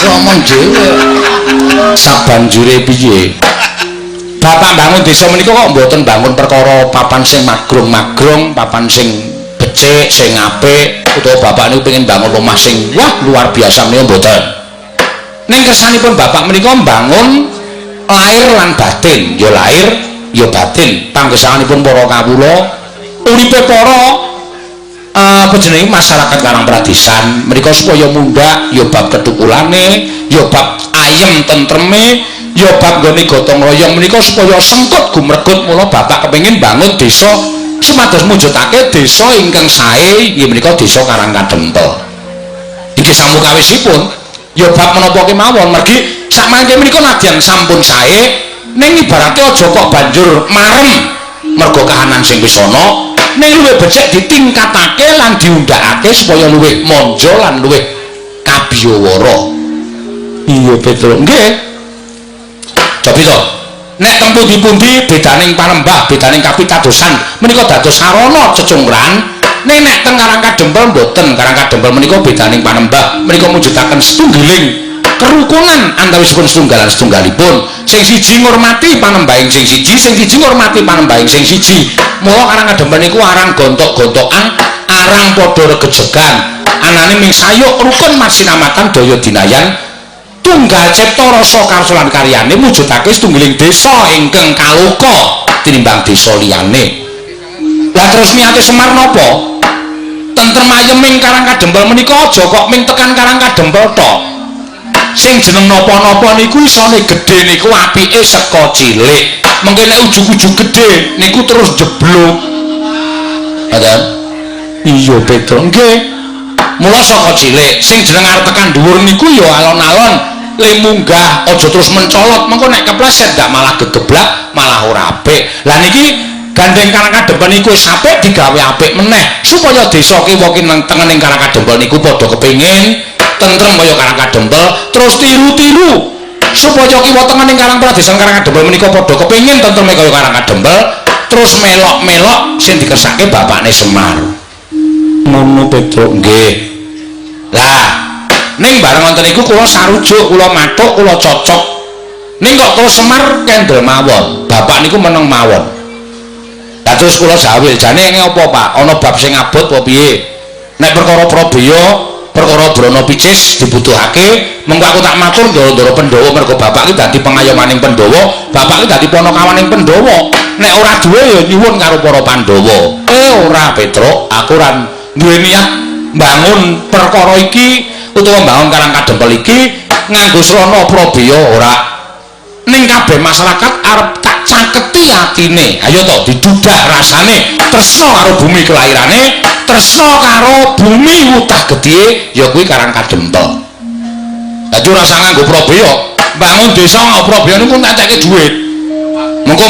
ngomong dhewe sabanjure piye bapak bangun desa menika kok mboten bangun perkara papan sing magrong-magrong papan sing becik sing apik utawa bapak niku pengen bangun omah sing wah luar biasa menika mboten ning kersanipun bapak menika mbangun lahir lan batin ya lahir ya batin panggesanipun para kawula uripe para jenenge masyarakat Karang Pradesan menika supaya mundhak ya bab ketukulane ya bab ayem tentreme ya bab nggone gotong royong menika supaya sengkut gumregut mula bapak kepengin bangun desa supados mujudake desa ingkang sae inggih menika desa Karangkadempel iki samukawisipun ya bab menapa kemawon mergi sakmangke menika nadyan sampun sae ning ibarate aja kok banjur marem mergo kahanan sing wis ana ning luwih becik ditingkatake lan diundhakake supaya luwih monjo lan luwih kabiyawara iya betul nggih cobi to nek teng pundi-pundi bedaning panembah bedaning kapitadosan menika dados sarana cecungran ning nek teng Karangkadempel mboten Karangkadempel menika bedaning panembah menika mujudaken setunggiling kerukunan antawisipun setunggalipun sing siji ngurmati panembahing sing siji ngurmati panembahing sing siji mula Karangkadempel niku arang gontok-gontokan arang padha regejegan anane ming sayuk rukun masinamatan daya dinayan tunggal cipta rasa karsa lan karyane mujudake setunggiling desa ingkang kaloka tinimbang desa liyane lah terus niate Semar napa tentrem ayeming Karangkadempel menika aja kok ming tekan Karangkadempel tok sing jeneng napa-napa niku isone gedhe niku apike saka cilik mengko nek ujug-ujug gedhe niku terus jeblok ngoten iya Petro nggih mula saka cilik sing jeneng arep tekan dhuwur niku ya alon-alon le munggah aja terus mencolot mengko nek kepleset dak malah gegeblak malah ora apik lah niki gandeng Karangkadempel niku wis apik digawe apik meneh supaya desa kiwa nang tengening Karangkadempel niku padha kepengin tentrem kaya Karangkadempel terus tiru-tiru supaya kiwa tengening Karang Pradesan Karangkadempel menika padha kepengin tentreme kaya Karangkadempel terus melok-melok sing dikersake bapakne Semar ngono Petro nggih lah ning bareng wonten niku kula sarujuk kula mathuk kula cocok ning kok terus Semar kendel mawon bapak niku meneng mawon lah terus kula jawil jane ngopo Pak ana bab sing abot apa piye nek perkara Prabeya perkara Brana Picis dibutuhake mengko aku tak matur ndara-ndara Pandhawa mergo bapak iki dadi pengayomaning Pandhawa bapak iki dadi panakawaning Pandhawa nek ora duwe ya nyuwun karo para Pandhawa ora Petro aku ora duwe niat bangun perkara iki utawa bangun Karangkadempel iki nganggo srana Prabeya ora ning kabeh masyarakat arep tak caketi atine ayo to didudah rasane tresna karo bumi kelahirane tresna karo bumi wutah gedhe ya kuwi Karangkadempel dadi ora usah nganggo Prabeya bangun desa nganggo Prabeya niku entekake dhuwit mengko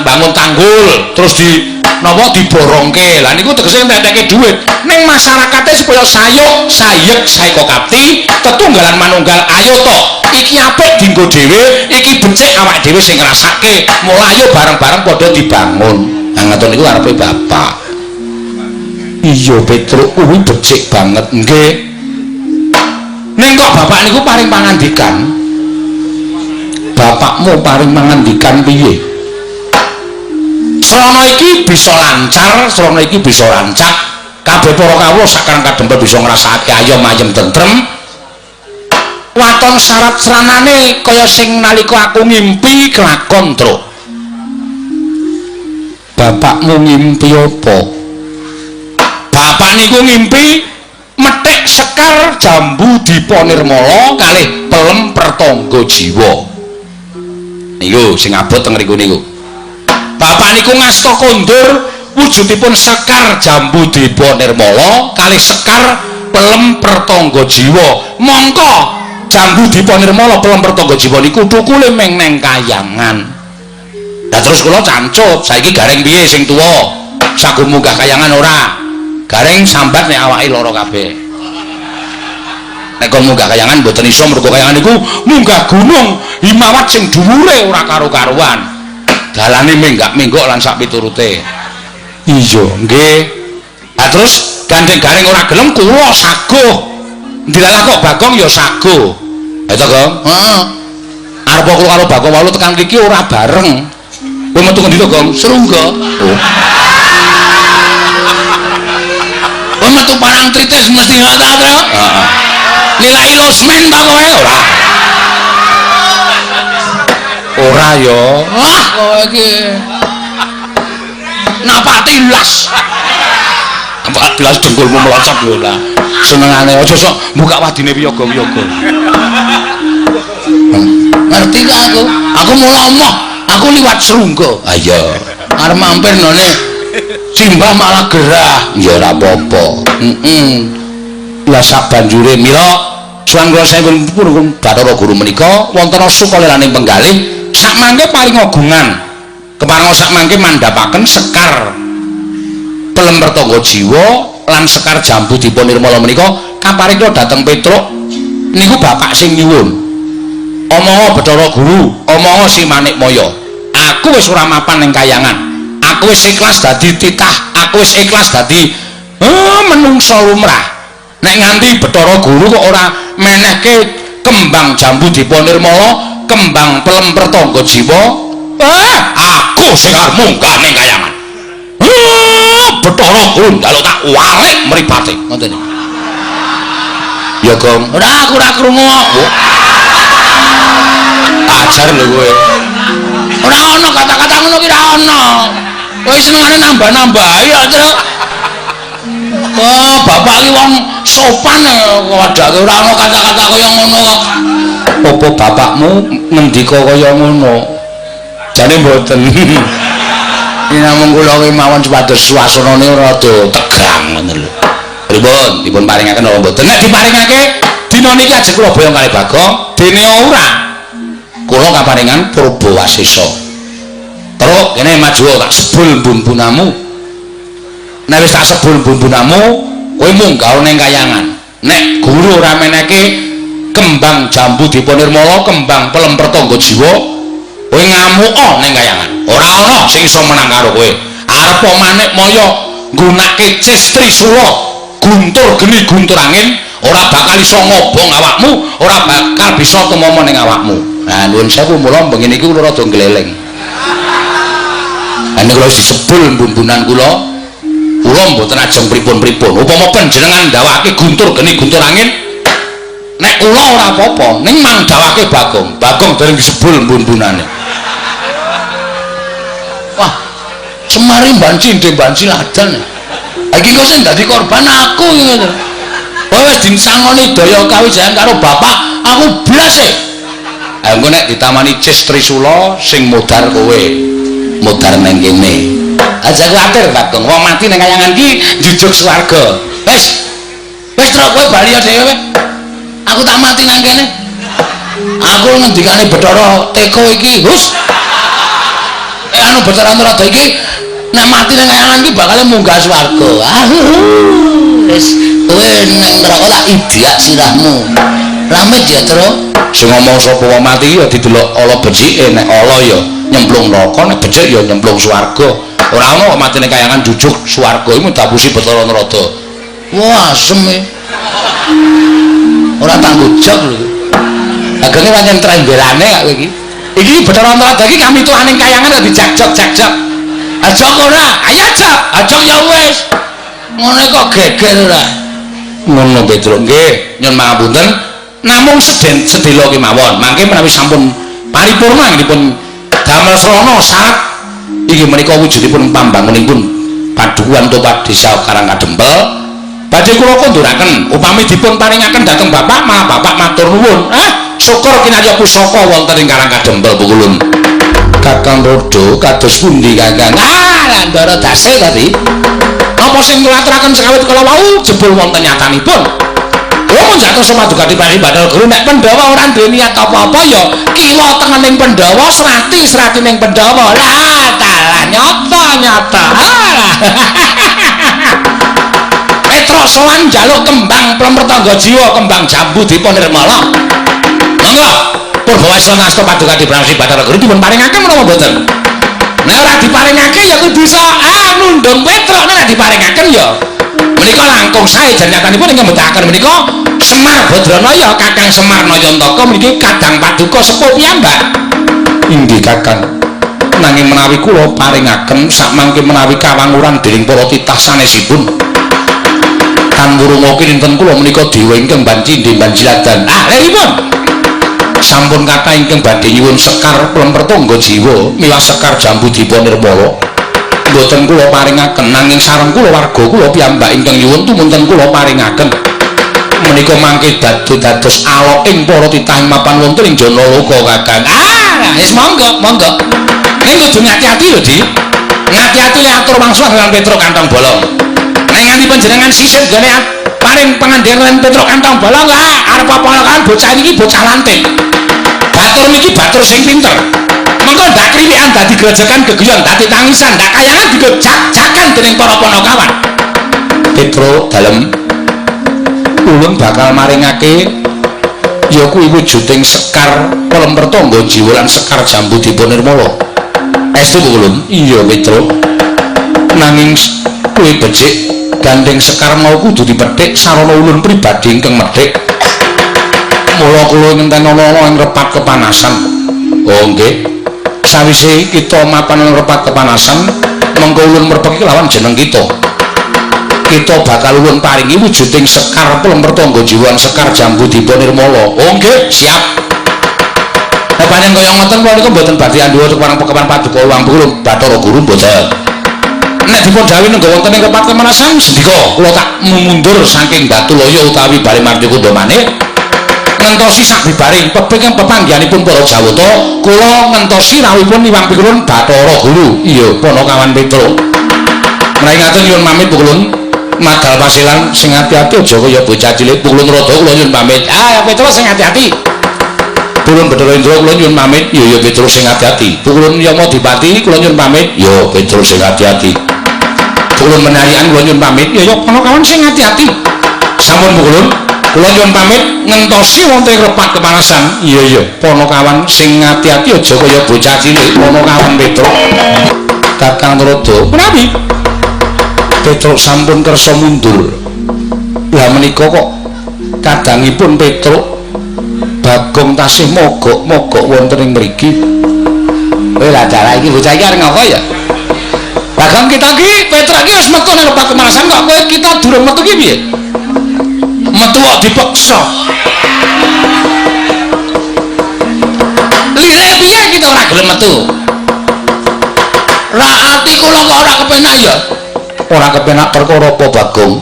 bangun tanggul terus di napa diborongke lah niku tegese entekake dhuwit ning masyarakate supaya sayuk sayek saeka kapti tetunggalan manunggal ayo to iki apik dienggo dhewe iki becik awak dhewe sing ngrasake mulai ayo bareng-bareng padha dibangun nah ngoten niku arepe bapak iya Petro kuwi becik banget nggih ning kok bapak niku paring pangandikan bapakmu paring mangandikan piye? Srana iki bisa lancar, srana iki bisa rancak. Kabeh para kawula sakarang kadempet bisa ngrasakake ayem-ayem tentrem. Waton syarat sranane kaya sing nalika aku ngimpi kelakon, Truk. Bapakmu ngimpi apa? Bapak niku ngimpi methik Sekar Jambu Dipa Nirmala kalih Pelem Pertangga Jiwa. Niku sing abot teng mriku niku. Bapak niku ngasta kondur wujudipun Sekar Jambu Dipa Nirmala kalih Sekar Pelem Pertangga Jiwa. Mongko Jambu Dipa Nirmala Pelem Pertangga Jiwa niku thukule meng neng Kayangan. Lah terus kula cancut, saiki gareng piye sing tuwa? Sagu munggah Kayangan ora? Gareng sambat nek awake lara kabeh. Nek kon munggah Kayangan mboten iso mergo Kayangan niku munggah gunung Himawat sing dhuwure ora karo-karuan. Dalane menggak-menggok lan sak piturute. Iya, nggih. Lah terus gandeng gareng ora gelem kula saguh. Ndilalah kok Bagong ya saguh. Eta, Gong? Heeh. Arep kula karo Bagong walu tekan mriki ora bareng. Kowe metu ngendi to, Gong? Serungga. Oh. Kowe metu Parang Tritis mesti ta, Tro? Heeh. Nilai losmen ta kowe ora? Ora ya. Wah, kowe iki. Napa tilas? Napa tilas dengkulmu melocot lho lah. Senengane aja sok buka wadine wiyaga-wiyaga. Ngerti gak aku? Aku mula omong, aku liwat Serungga. Ah iya. Arep mampir none Simbah malah gerah. Ya ora apa-apa. Lah sak banjure mila juang kula sampun pun Bathara Guru menika wonten sukalelaning penggalih sak mangke paring ogungan. Keparenga sak mangke mandhapaken Sekar Pelem Pertangga Jiwa lan Sekar Jambu Dipa Nirmala menika kaparingga dhateng Petruk niku bapak sing nyuwun. Omong Bathara Guru, omong si Manikmaya. Aku wis ora mapan ning Kayangan. Aku wis ikhlas dadi titah, aku wis ikhlas dadi menungsa lumrah. Nek nganti Bathara Guru kok ora menehke kembang Jambu Dipa Nirmala, kembang Pelem Pertangga Jiwa, aku sing arep munggah ning Kayangan. Bathara Guru njaluk tak warik mripate. Ngoten niku. Ya, Gong. Ora aku ora krungu kok. Ajar lho kowe. Ora ana kata-kata ngono ki ora ana. Kowe senengane nambah-nambahi ya, Truk. Oh, bapak iki wong sopan wadake ora ana kata-kata kaya ngono kok. Apa bapakmu ngendika kaya ngono? Jane mboten. Iki namung kula kemawon supados suasanane rada tegang ngoten lho. Pripun? Dipun paringaken apa mboten? Nek diparingake dina niki ajeng kula boyong kali Bagong, dene ora. Kula kaparingan Purbawasesa. Terus kene maju tak sebul bumbunamu. Nek wis tak sebul bumbunamu, kowe munggah ning Kayangan. Nek guru ora meneke kembang Jambu Dipa Nirmala, kembang Pelem Pertangga Jiwa, kowe ngamuka ning Kayangan. Ora ana sing iso menang karo kowe. Arep Manikmaya nggunakake cis Trisula, guntur geni guntur angin, ora bakal iso ngobong awakmu, ora bakal bisa tumama ning awakmu. Nah, nuwun sewu mula bengi niki kula rada gleleng. Lah niku wis disebul bumbunan kula. Kula mboten ajeng pripun-pripun. Upama panjenengan ndawake guntur geni guntur angin, nek kula ora apa-apa, ning mang dawake Bagong. Bagong dereng disebul bumbunane. Wah, semari banci ndek banci ladan. Iki kok sing dadi korban aku ngono. Kowe wis disangoni daya kawijayan karo bapak, aku blas e. Engko nek ditamani cis Trisula sing modar kowe, modar nang kene. Aja kuwatir Bagong, wong mati ning Kayangan ki njujug swarga. Wis Truk kowe bali dhewe. Aku tak mati nang kene. Aku ngendikane Bathara Teka iki, hus. Anu Bathara Antarada iki nek mati ning Kayangan ki bakal munggah swarga. Wis kowe ning neraka tak idiak sirahmu. Ramit ya, Truk. Sing ngomong sapa wong mati ya didelok ala becike, nek ala ya nyemplung neraka, nek becik ya nyemplung swarga. Ora ana kok mati ning Kayangan jujuk swarga iku dapusi Bathara Antarada. Wah, asem e. Ora tanggo jog lho. Agene pancen trembelane kok iki. iki Bathara Antareja iki kami tuaning kayangan ora dijak-jok. Aja ora, ayo aja ya wis. Ngono kok geger ora. Ngono Petruk nggih, nyuwun pangapunten. Namung sedelo kemawon. Mangke menawi sampun paripurna dipun damel srana syarat inggih menika wujudipun pambangunipun padukuhan topat desa Karangkadempel. Badhe kula konduraken upami dipun paringaken dhateng Bapak malah Bapak matur nuwun. Syukur kinarya pusaka wonten ing Karangkadempel pukulun. Kakang Rodo kados pundi Kakang? Landara dase tadi. Apa sing kula aturaken sekawit kala wau jebul wonten nyatanipun. Kula njatuh Paduka Dipati Bathara Guru nek Pandhawa ora duwe niat apa-apa ya kiwa tengening Pandhawa serati ning Pandhawa. Lah dalah nyata. Petruk sowan njaluk kembang Plempertangga Jiwa kembang jambu Diponirmala. Monggo Purbawarsana Asta Paduka Dipati Bathara Guru dipun paringaken menapa mboten? Nek ora diparingake ya kudu bisa nundung Petruk nek diparingaken ya menika langkung sae jan nyatanipun ingkang mbetahaken menika Semar Badranaya Kakang Semar Nayantaka mriki kadang paduka sepuh piyambak. Inggih Kakang. Nanging menawi kula paringaken sakmangke menawi kawanguran dening para titah sanesipun tan wurunga kinten kula menika dewa ingkang bancindhe banjiladan. Liripun sampun kathah ingkang badhe nyuwun sekar Plempertangga Jiwa miwah sekar jambu Diponirmala. Mboten kula paringaken nanging sareng kula warga kula piyambak ingkang nyuwun tumunten kula paringaken. Menika mangke dados alok ing para titah mapan wonten ing Janaloka Kakang. Wis monggo. Ning kudu ngati-ati lho, Di. Ngati-ati le atur mangsa lan Petruk Kantong Bolong. Nek nganti panjenengan sisih gone paring pangandhelan Petruk Kantong Bolong arep apa-apan bocah iki bocah lantik. Batur niki batur sing pinter. Mengko ndak kriwikan dadi grejekan gegeyon dadi tangisan ndak kayangan digojak-jakan dening para Panakawan. Petruk dalem ulun bakal maringake ya kuwi wujuding sekar Plempertangga Jiwa lan sekar jambu Diponirmala. Estu ulun iya Petruk. Nanging kuwi becik gandeng sekar mau kudu dipethik sarana ulun pribadi ingkang methik. Mula kula ngenten ana ing repat kepanasan. Oh nggih. Sawise kita mapan ing repat kepanasan, mengko ulun merpeki lawan jeneng kita. Kita bakal ulun paringi wujuding sekar Plempertangga Jiwa sekar jambu Diponirmala. Oh nggih, siap. Nek panjenengan kaya ngoten kula niku mboten badhe andhuwa marang Pakewan Paduka Uwang Guru Bathara Guru mboten. Nek dipun dawuhi nenggo wonten ing repat kepanasan sendika kula tak mundur saking Batulaya utawi Bali Martikunda maneh. Ngentosi sak bibaring peping pepanggihanipun para Jawata kula ngentosi rawuhipun Iwang Pikulun Bathara Guru. Iya, Panakawan Petruk. Menawi ngaten nyuwun pamit Pukulun madal pasilan sing ati-ati aja kaya bocah cilik. Pukulun rada kula nyuwun pamit. Petruk sing ati-ati. Pukulun Bathara Indra kula nyuwun pamit. Ya Petruk sing ati-ati. Pukulun Yama Dipati kula nyuwun pamit. Ya Petruk sing ati-ati. Pukulun Menarian kula nyuwun pamit. Ya Panakawan sing ati-ati. Sampun Pukulun kula nyuwun pamit ngentosi wonten ing repat kepanasan. Iya Panakawan sing ati-ati aja kaya bocah cilik. Panakawan Petruk. Kakang Rada menawi Petruk sampun kersa mundur. Lah menika kok kadangipun Petruk Bagong tasih mogok-mogok wonten ing mriki. Lah dalah iki bocah iki arep ngapa ya? Bagong kita iki Petruk iki wis metu nang repat kepanasan kok kowe kita durung metu iki piye? Metu kok dipeksa. Lire piye kita ora gelem metu? Lah ati kula kok ora kepenak ya? Ora kepenak perkara apa Bagong?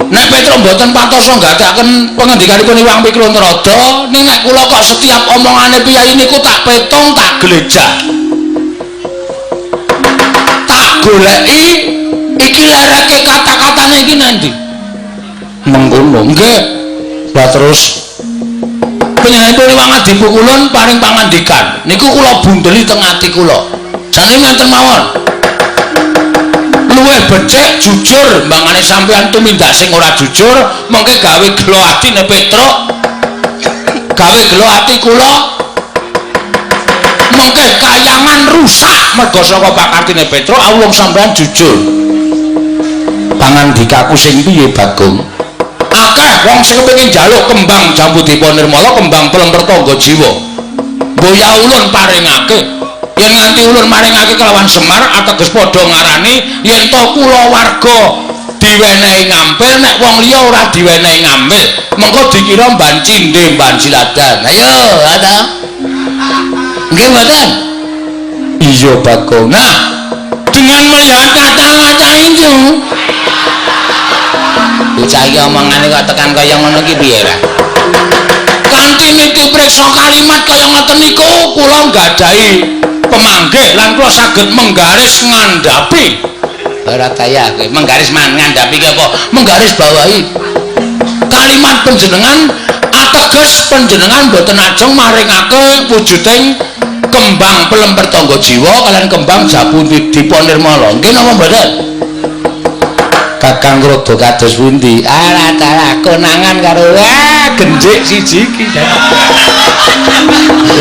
Nek Petruk mboten patosa nggadaken pangandikanipun Iwang Pikulun Rada, ning nek kula kok setiap omongane piyai niku tak petung, tak glejak. Tak goleki iki lereke kata-katane iki nanti. Mengkono nggih. Lah terus panjenenganipun Iwang Adi Pikulun paring pangandikan niku kula bundeli teng ati kula. Jane ngenten mawon. Luwih becik jujur mbangane sampeyan tumindak sing ora jujur mengke gawe gelo atine Petruk. Gawe gelo ati kula. Mengke kayangan rusak merga saka pakartine Petruk awung sampeyan jujur. Pangandikaku sing piye Bagong? Akeh wong sing kepengin njaluk kembang jambu Diponirmala, kembang Plempertangga Jiwa. boya ulun paringake yen nganti ulun maringake kelawan Semar ateges padha ngarani yen to kula warga diwenehi ngampil nek wong liya ora diwenehi ngampil mengko dikira mban cindhe mban siladan ayo ada nggih mboten iya Bagong nah dengan melihat kata-kata itu bocah iki omongane kok tekan kaya ngono iki piye ra kanthi niki priksa kalimat kaya ngoten niku kula nggadahi pemanggih lan kula saged menggaris ngandhapi ora kaya kowe menggaris ngandhapi ki apa menggaris bawahi kalimat panjenengan ateges panjenengan boten ajeng maringake wujuding kembang pelemper tangga jiwa kalian kembang jabu diponirmala nggih napa mboten Kakang rada kados pundi ala tala konangan karo genjik siji iki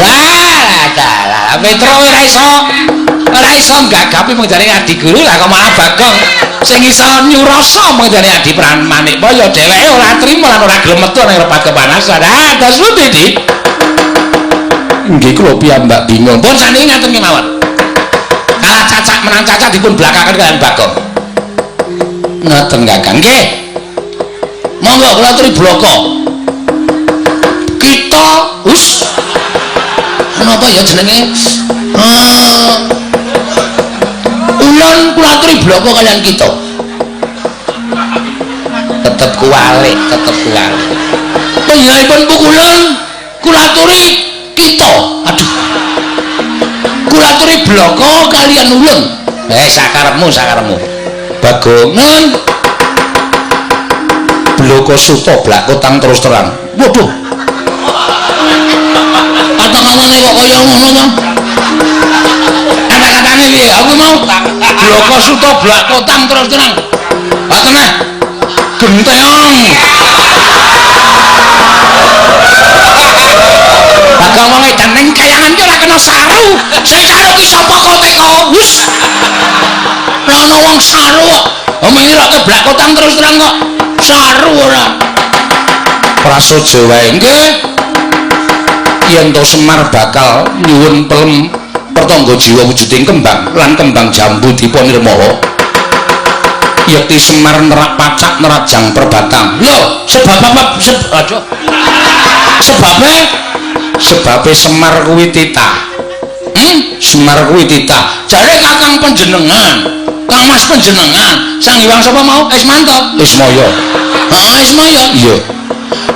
ala tala Petro ora iso gagapi mung jare adi guru lah kok malah Bagong sing iso nyurasa mung jare adi Pranikmaya dheweke ora trima lan ora gelem metu nang repat kepanasan kados pundi Di nggih kula piyambak bingung pun saniki ngaten kemawon kalah cacak menang cacak dipun blakaken kalian Bagong ngaten Kakang nggih monggo kula aturi bloko kita us napa ya jenenge ulun kula aturi bloko kalian kita tetep kuwalik panjenenganipun pukulan kula aturi kita aduh kula aturi bloko kalian ulun sakarepmu Bagong nun bloko suto blakotang terus terang waduh kata-katane kok kaya ngono to kata-katane piye aku mau bloko suto blakotang terus terang katene genteong Bagong wong edan ning kayangan ki ora kena saru sing saru ki sapa kok teko wus ana wong saru kok omongin kok keblakotang terus terang kok saru ora prasaja wae nggih yen to Semar bakal nyuwun pelem pertangga jiwa wujuding kembang lan kembang jambu dipunirmawa yakti Semar nerak pacak nerajang perbatang lho sebabe Semar kuwi titah Semar kuwi titah jare kakang panjenengan Kang Mas panjenengan sang Hyang sapa mau Ismanto Ismaya Ismaya iya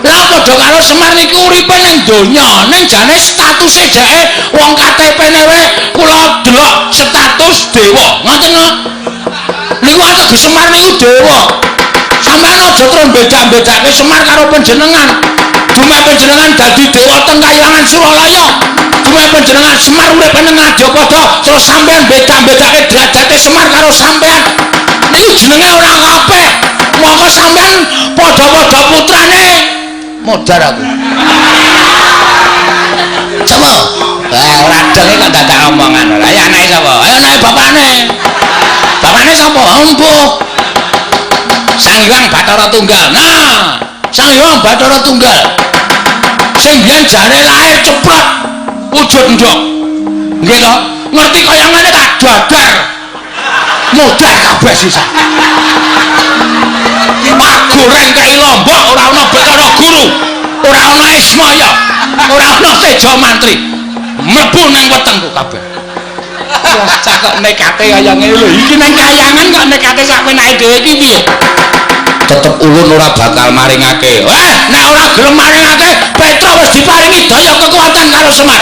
lah padha karo Semar niki uripe ning donya ning jane statuse dheke wong KTP-ne wae kula delok status dewa ngoten lho niku ateges Semar niku dewa sampeyan aja terus beda-bedake Semar karo panjenengan dume panjenengan dadi dewa teng Kahyangan Suralaya dume panjenengan Semar urip ning Ngadapada terus sampeyan beda-bedake derajate Semar karo sampeyan niku jenenge ora kabeh mongko sampeyan padha-padha putrane modar aku coba ora denge kok dadak omongan ora ya anake sapa ayo anake bapakne sapa empuh Sang Hyang Bathara Tunggal nah Sang Hyang Bathara Tunggal sing biyen jare lahir ceprot wujud ndok nggih to ngerti kaya ngene tak dadar modar kabeh sisa goreng kaya Lombok ora ana Bathara Guru ora ana Ismaya ora ana Teja Mantri mlebu ning wetengku kabeh wah cakok nekate kaya ngene lho iki ning kayangan kok nekate sak penake dhewe iki piye tetep ulun ora bakal maringake nek ora gelem maringake Petra wis diparingi daya kekuatan karo Semar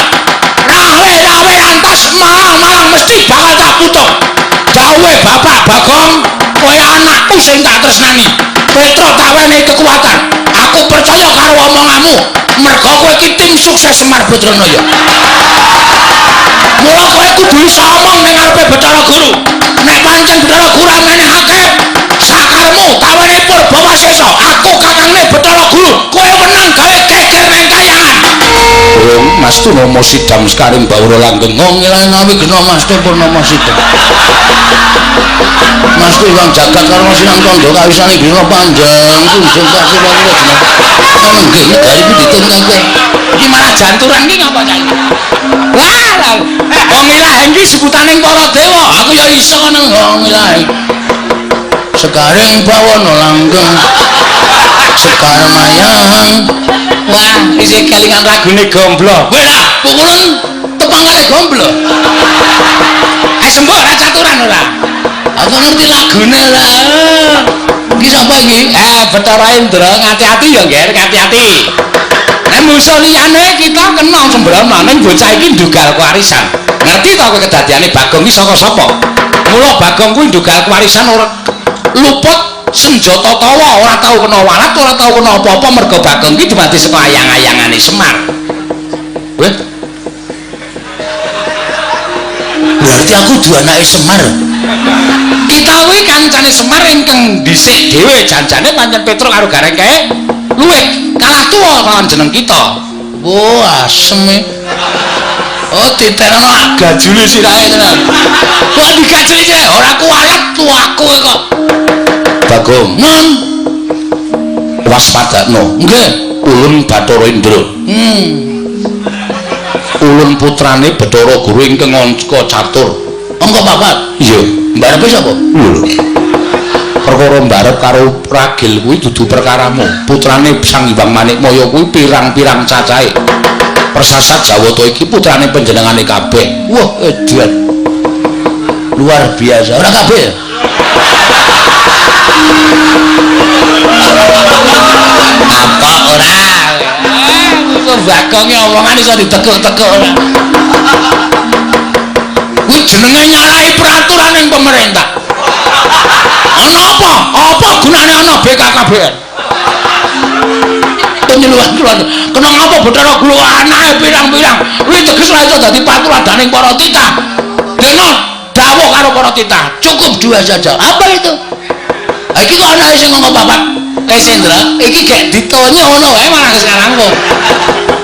rawe antas malang mesti bakal tak putung dawuhe Bapak Bagong kowe anakku sing tak tresnani Petra tak wenehi kekuatan aku percaya karo omonganmu mergo kowe iki tim sukses Semar Badranaya mula kowe kudu iso omong ning ngarepe Bathara Guru nek pancen Bathara Guru menehake sakarmu tak wenehi Purbawasesa aku kakangne Bathara Guru kowe menang gawe geger ning kayangan Burung Mas Purnomo Sidam Sekaring Bawra Langgeng ngilanawi gena Mas Purnomo Sidam Mas Hyang jagat karo Sinang Tandha kawisane dina panjang kunjung kasih lan jeneng nggih negari iki ditengake iki malah janturan iki ngapa saiki wah wong ilahe iki sebutaning para dewa aku ya iso ngono wong ilahe Sekaring bawana langgeng Sekar mayang wah isih kelingan lagune Gomblo kowe lah pukulan tepang kali Gomblo sembuh ora caturan ora aku ngerti lagune lah iki sapa iki Bathara Indra ngati-ati ya nggih ngati-ati nek musuh liyane kita kena sembrana ning bocah iki ndugal kewarisan ngerti to kowe kedadiane Bagong iki saka sapa mula Bagong kuwi ndugal kewarisan ora luput senjata tawa ora tau kena walat ora tau kena apa-apa mergo Bagong iki dumadi saka ayang-ayangane Semar weh berarti aku dua anake Semar kita kuwi kancane Semar ingkang dhisik dhewe janjane pancen Petruk karo Garengke luwih kalah tuwa kawan jeneng kita oh asem oh diterno gajule sirahe tenan kok digajuli sih ora kualat tuaku kok Bagong non waspadakno nggih ulun Bathara Indra ulun putrane Bathara Guru ingkang angka catur angka papat iya mbarepe sapa lho perkara mbarep karo ragil kuwi dudu perkaramu putrane Sang Hyang Manikmaya kuwi pirang-pirang cacahe persasat Jawata iki putrane panjenengane kabeh wah edan luar biasa ora kabeh apa ora kok Bagong omongan iso ditekuk-tekuk ora kuwi jenenge nyalahi peraturan ning pemerintah ana apa gunane ana BKKBN penyuluhan kena ngapa Bathara Guru anake pirang-pirang kuwi teges ora iso dadi patuladaning para titah dene dawuh karo para titah cukup dua saja apa itu iki kok anake sing ngomong papat Sendra iki gak ditonyo ngono wae malah sekarang kok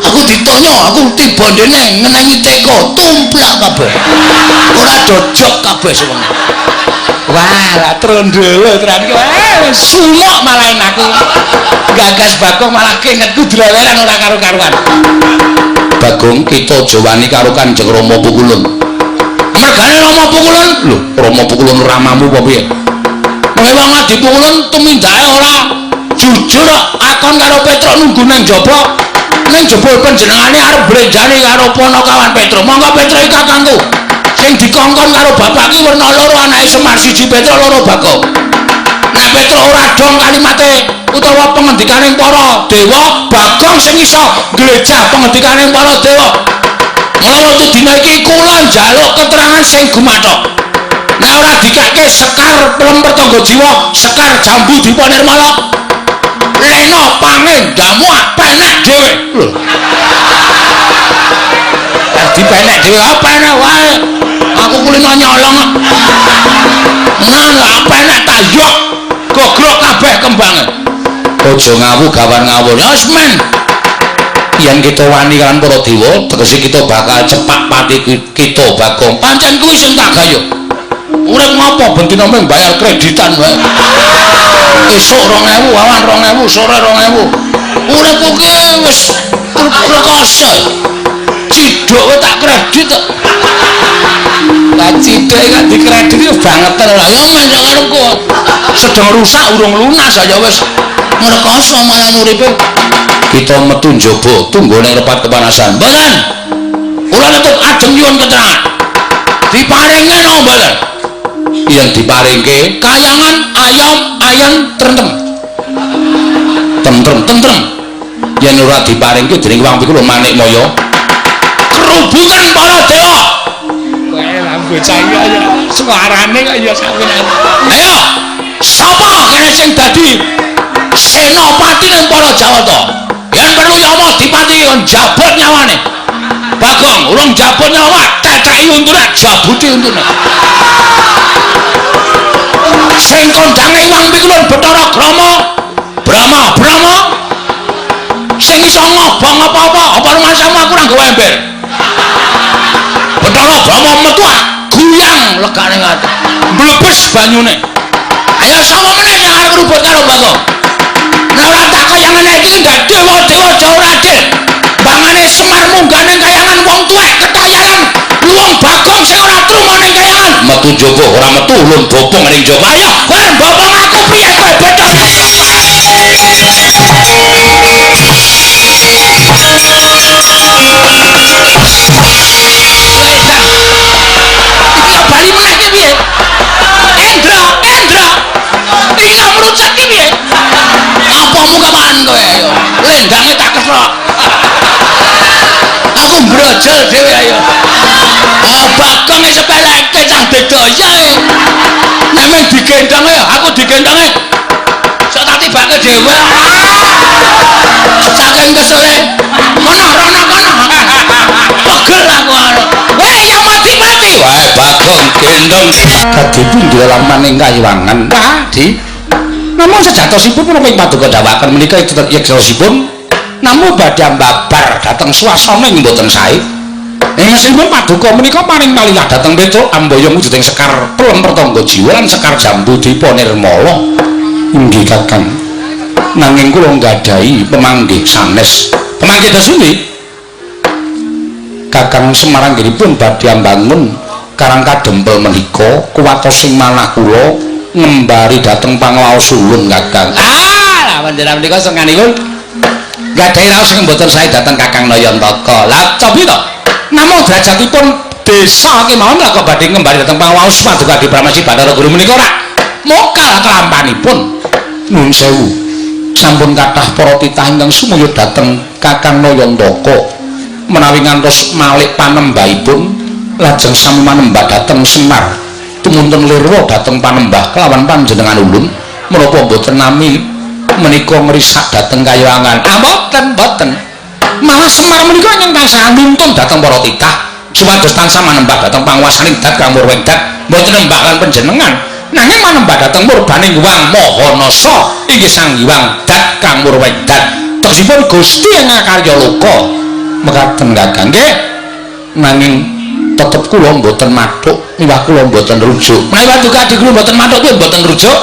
aku ditonyo aku tiba ndene ngenengi teko tumplak kabeh ora dojok kabeh semono wah lah trondowo tenan iki wah sumuk malah aku gagas Bagong malah kengetku drelelan ora karo-karuan Bagong kita aja wani karo Kanjeng Rama Pukulun mergane Rama Pukulun lho Rama Pukulun ramamu apa piye memang adi Pukulun tumindake ora jujur akon karo Petruk nunggu nang jaba ning jebul panjenengane arep brenjani karo Panakawan Petruk monggo Petruk iki kakangku sing dikongkon karo bapak ki werna loro anake Semar siji Petruk loro Bagong nek Petruk ora dong kalimate utawa pengendikaning para dewa Bagong sing iso glejah pengendikaning para dewa mula wektu dina iki kula njaluk keterangan sing gumathok nek ora dikake Sekar Plem Pertangga Jiwa Sekar Jambu Dipa Nirmala Leno pangin damu penek dhewe lho dipenek dhewe apa enek wae aku kulino nyolong nang penek tayok gogrok kabeh kembange aja ngawu gawan ngawur ya wis men yen kita wani kan para dewa tegese kita bakal cepak pati kita Bagong pancen kuwi sing tak gayo urip ngopo bentino mung bayar kreditan wae esuk 2000 awan 2000 sore 2000 uripku ki wis rekoso cidok wae tak kredit kok lah cidok gak dikredit yo bangetan lah ya men karepku sedang rusak urung lunas aja wis ngrekoso malah uripe kita metu njaba tunggu ning repat kepanasan mboten kula nutup ajeng nyuwun keterangan diparingi napa mboten yang diparingke kayangan ayam ayam tentrem yen ora diparingke dening Wang Pikulun Manikmaya kerubungan para dewa kowe lah bocah iki ayo suarane kok ya sawenan ayo sapa kene sing dadi senopati ning para Jawata yen perlu Yama dipati njabut nyawane Bagong urung njabut nyawa ceceki untune jabuti untune sing kondange Wang Pikulun Bathara Brama sing iso ngobong apa-apa apa rumah sama aku ora nggawe ember Bathara Brama metu guyang legane ngati mlebes banyune ayo sapa meneh sing arep ngrubut karo Bagong nek ora tak kaya ngene iki ndak dewa-dewa aja ora adil Dembangane Semar munggah ning kayangan wong tuwek ketayanan wong Bagong sing ora truma ning kayangan metu njaba ora metu ulun bopong ning njaba ayo kowe bopong aku piye kowe bocah bali meneh ki piye Endra iki merucut ki piye apa mukaman kowe ayo lenggange tak keslok aku brojol dhewe ayo Bagong sepeleke cah dedoya nek men digendong ya aku digendonge sok tak tibake dhewe saking kesele kono rono kono pegel aku weh ya mati-mati wae Bagong gendong dadi pundi laman ing Kayuwangan di namun sejatosipun menapa paduka dawaken menika yeksosipun namun badhe mbabar dhateng swasana ing mboten sae mesinipun paduka menika paring malilah dhateng Petruk ambaya wujuding Sekar Pelem Pertangga Jiwa lan Sekar Jambu Dipa Nirmala inggih Kakang nanging kula nggadahi pemanggih sanes pemanggih dasuni Kakang Semar anggenipun badhe mbangun Karang Kadempel menika kuwatos sing manah kula ngembari dhateng Pangwaos Ulun Kakang lah panjenengan menika senganipun nggadahi raos sing mboten sae dhateng Kakang Nayantaka lah cobi to namung derajatipun desa kemawon lha kok badhe ngembari dhateng Pangwaos paduka Adi Pramesti Bathara Guru menika ora mokal kelampanipun nuwun sewu sampun kathah para titah ingkang sumuya dhateng Kakang Nayantaka menawi ngantos malih panembahipun lajeng sami manembah dhateng Semar tumuntun lirwa dhateng panembah kelawan panjenengan ulun menapa boten nami menika ngrisak dhateng Kayuwangan mboten malah Semar menika ingkang tansah nuntun dhateng para titah supados tansah manembah dhateng panguwasaning Dat Kang Murwedat mboten nembah lan panjenengan nanging manembah dhateng murbaning Hyang Mahanasa inggih Sang Hyang Dat Kang Murwedat tegesipun Gusti ngakarya loka mekaten Kakang nggih nanging tetep kula mboten mathuk miwah kula mboten rujuk menawi paduka Adi kula mboten mathuk kuwi mboten rujuk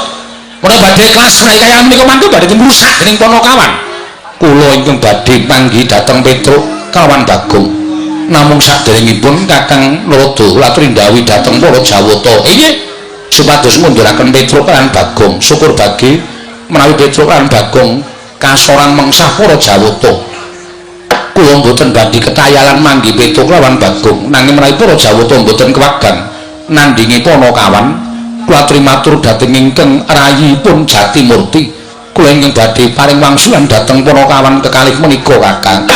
menawi badhe kelas menawi kaya menika mantu badhe ngrusak dening Panakawan kula ingkang badhe panggi dhateng Petruk kalawan Bagong namung saderengipun Kakang Narada latri ndawi dhateng para Jawata inggih supados munduraken Petruk lan Bagong syukur bagi menawi Petruk lan Bagong kasoran mengsah para Jawata kula mboten badhe ketayalan manggi Petruk lawan Bagong nanging menawi para Jawata mboten kewagan nandingi Panakawan kula aturi matur dhateng ingkang rayipun Jatimurti kula ingkang badhe paring wangsulan dhateng Panakawan kekalih menika Kakang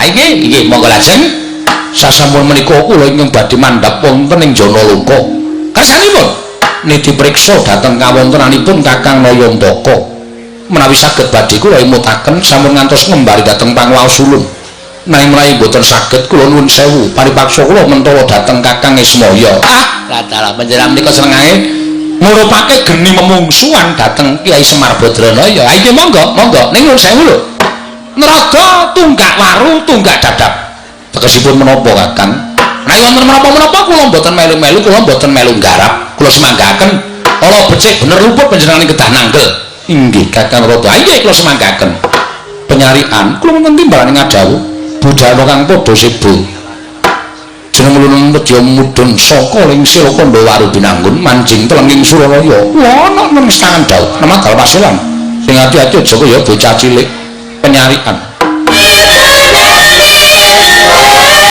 inggih monggo lajeng sasampun menika kula ingkang badhe mandhap wonten ing Janaloka kersanipun niti priksa dhateng kawontenanipun Kakang Nayantaka menawi saged badhe kula imutaken sampun ngantos ngembari dhateng Pangwaos Ulun nanging menawi boten saged kula nuwun sewu paripaksa kula mentawa dhateng Kakang Ismaya ladalah panjenengan menika senengane ngurupake geni memungsuhan dhateng Kyai Semar Badranaya inggih monggo ning nuwun sewu lho nerada tunggak waru tunggak dadap tegesipun menapa Kakang menawi wonten menapa-menapa kula mboten melu-melu kula mboten melu nggarap kula semanggaken ala becik bener luput panjenengan kedah nanggel inggih Kakang Narada inggih kula semanggaken penyarian kula wonten timbalan ngadawu budaya kang padha sibu jeneng ulun medya mudhun saka ing sira kandha waru binanggun manjing telenging Suralaya ana nang istangan dawuh nama dal pasilan sing ati-ati aja kaya bocah cilik penyarian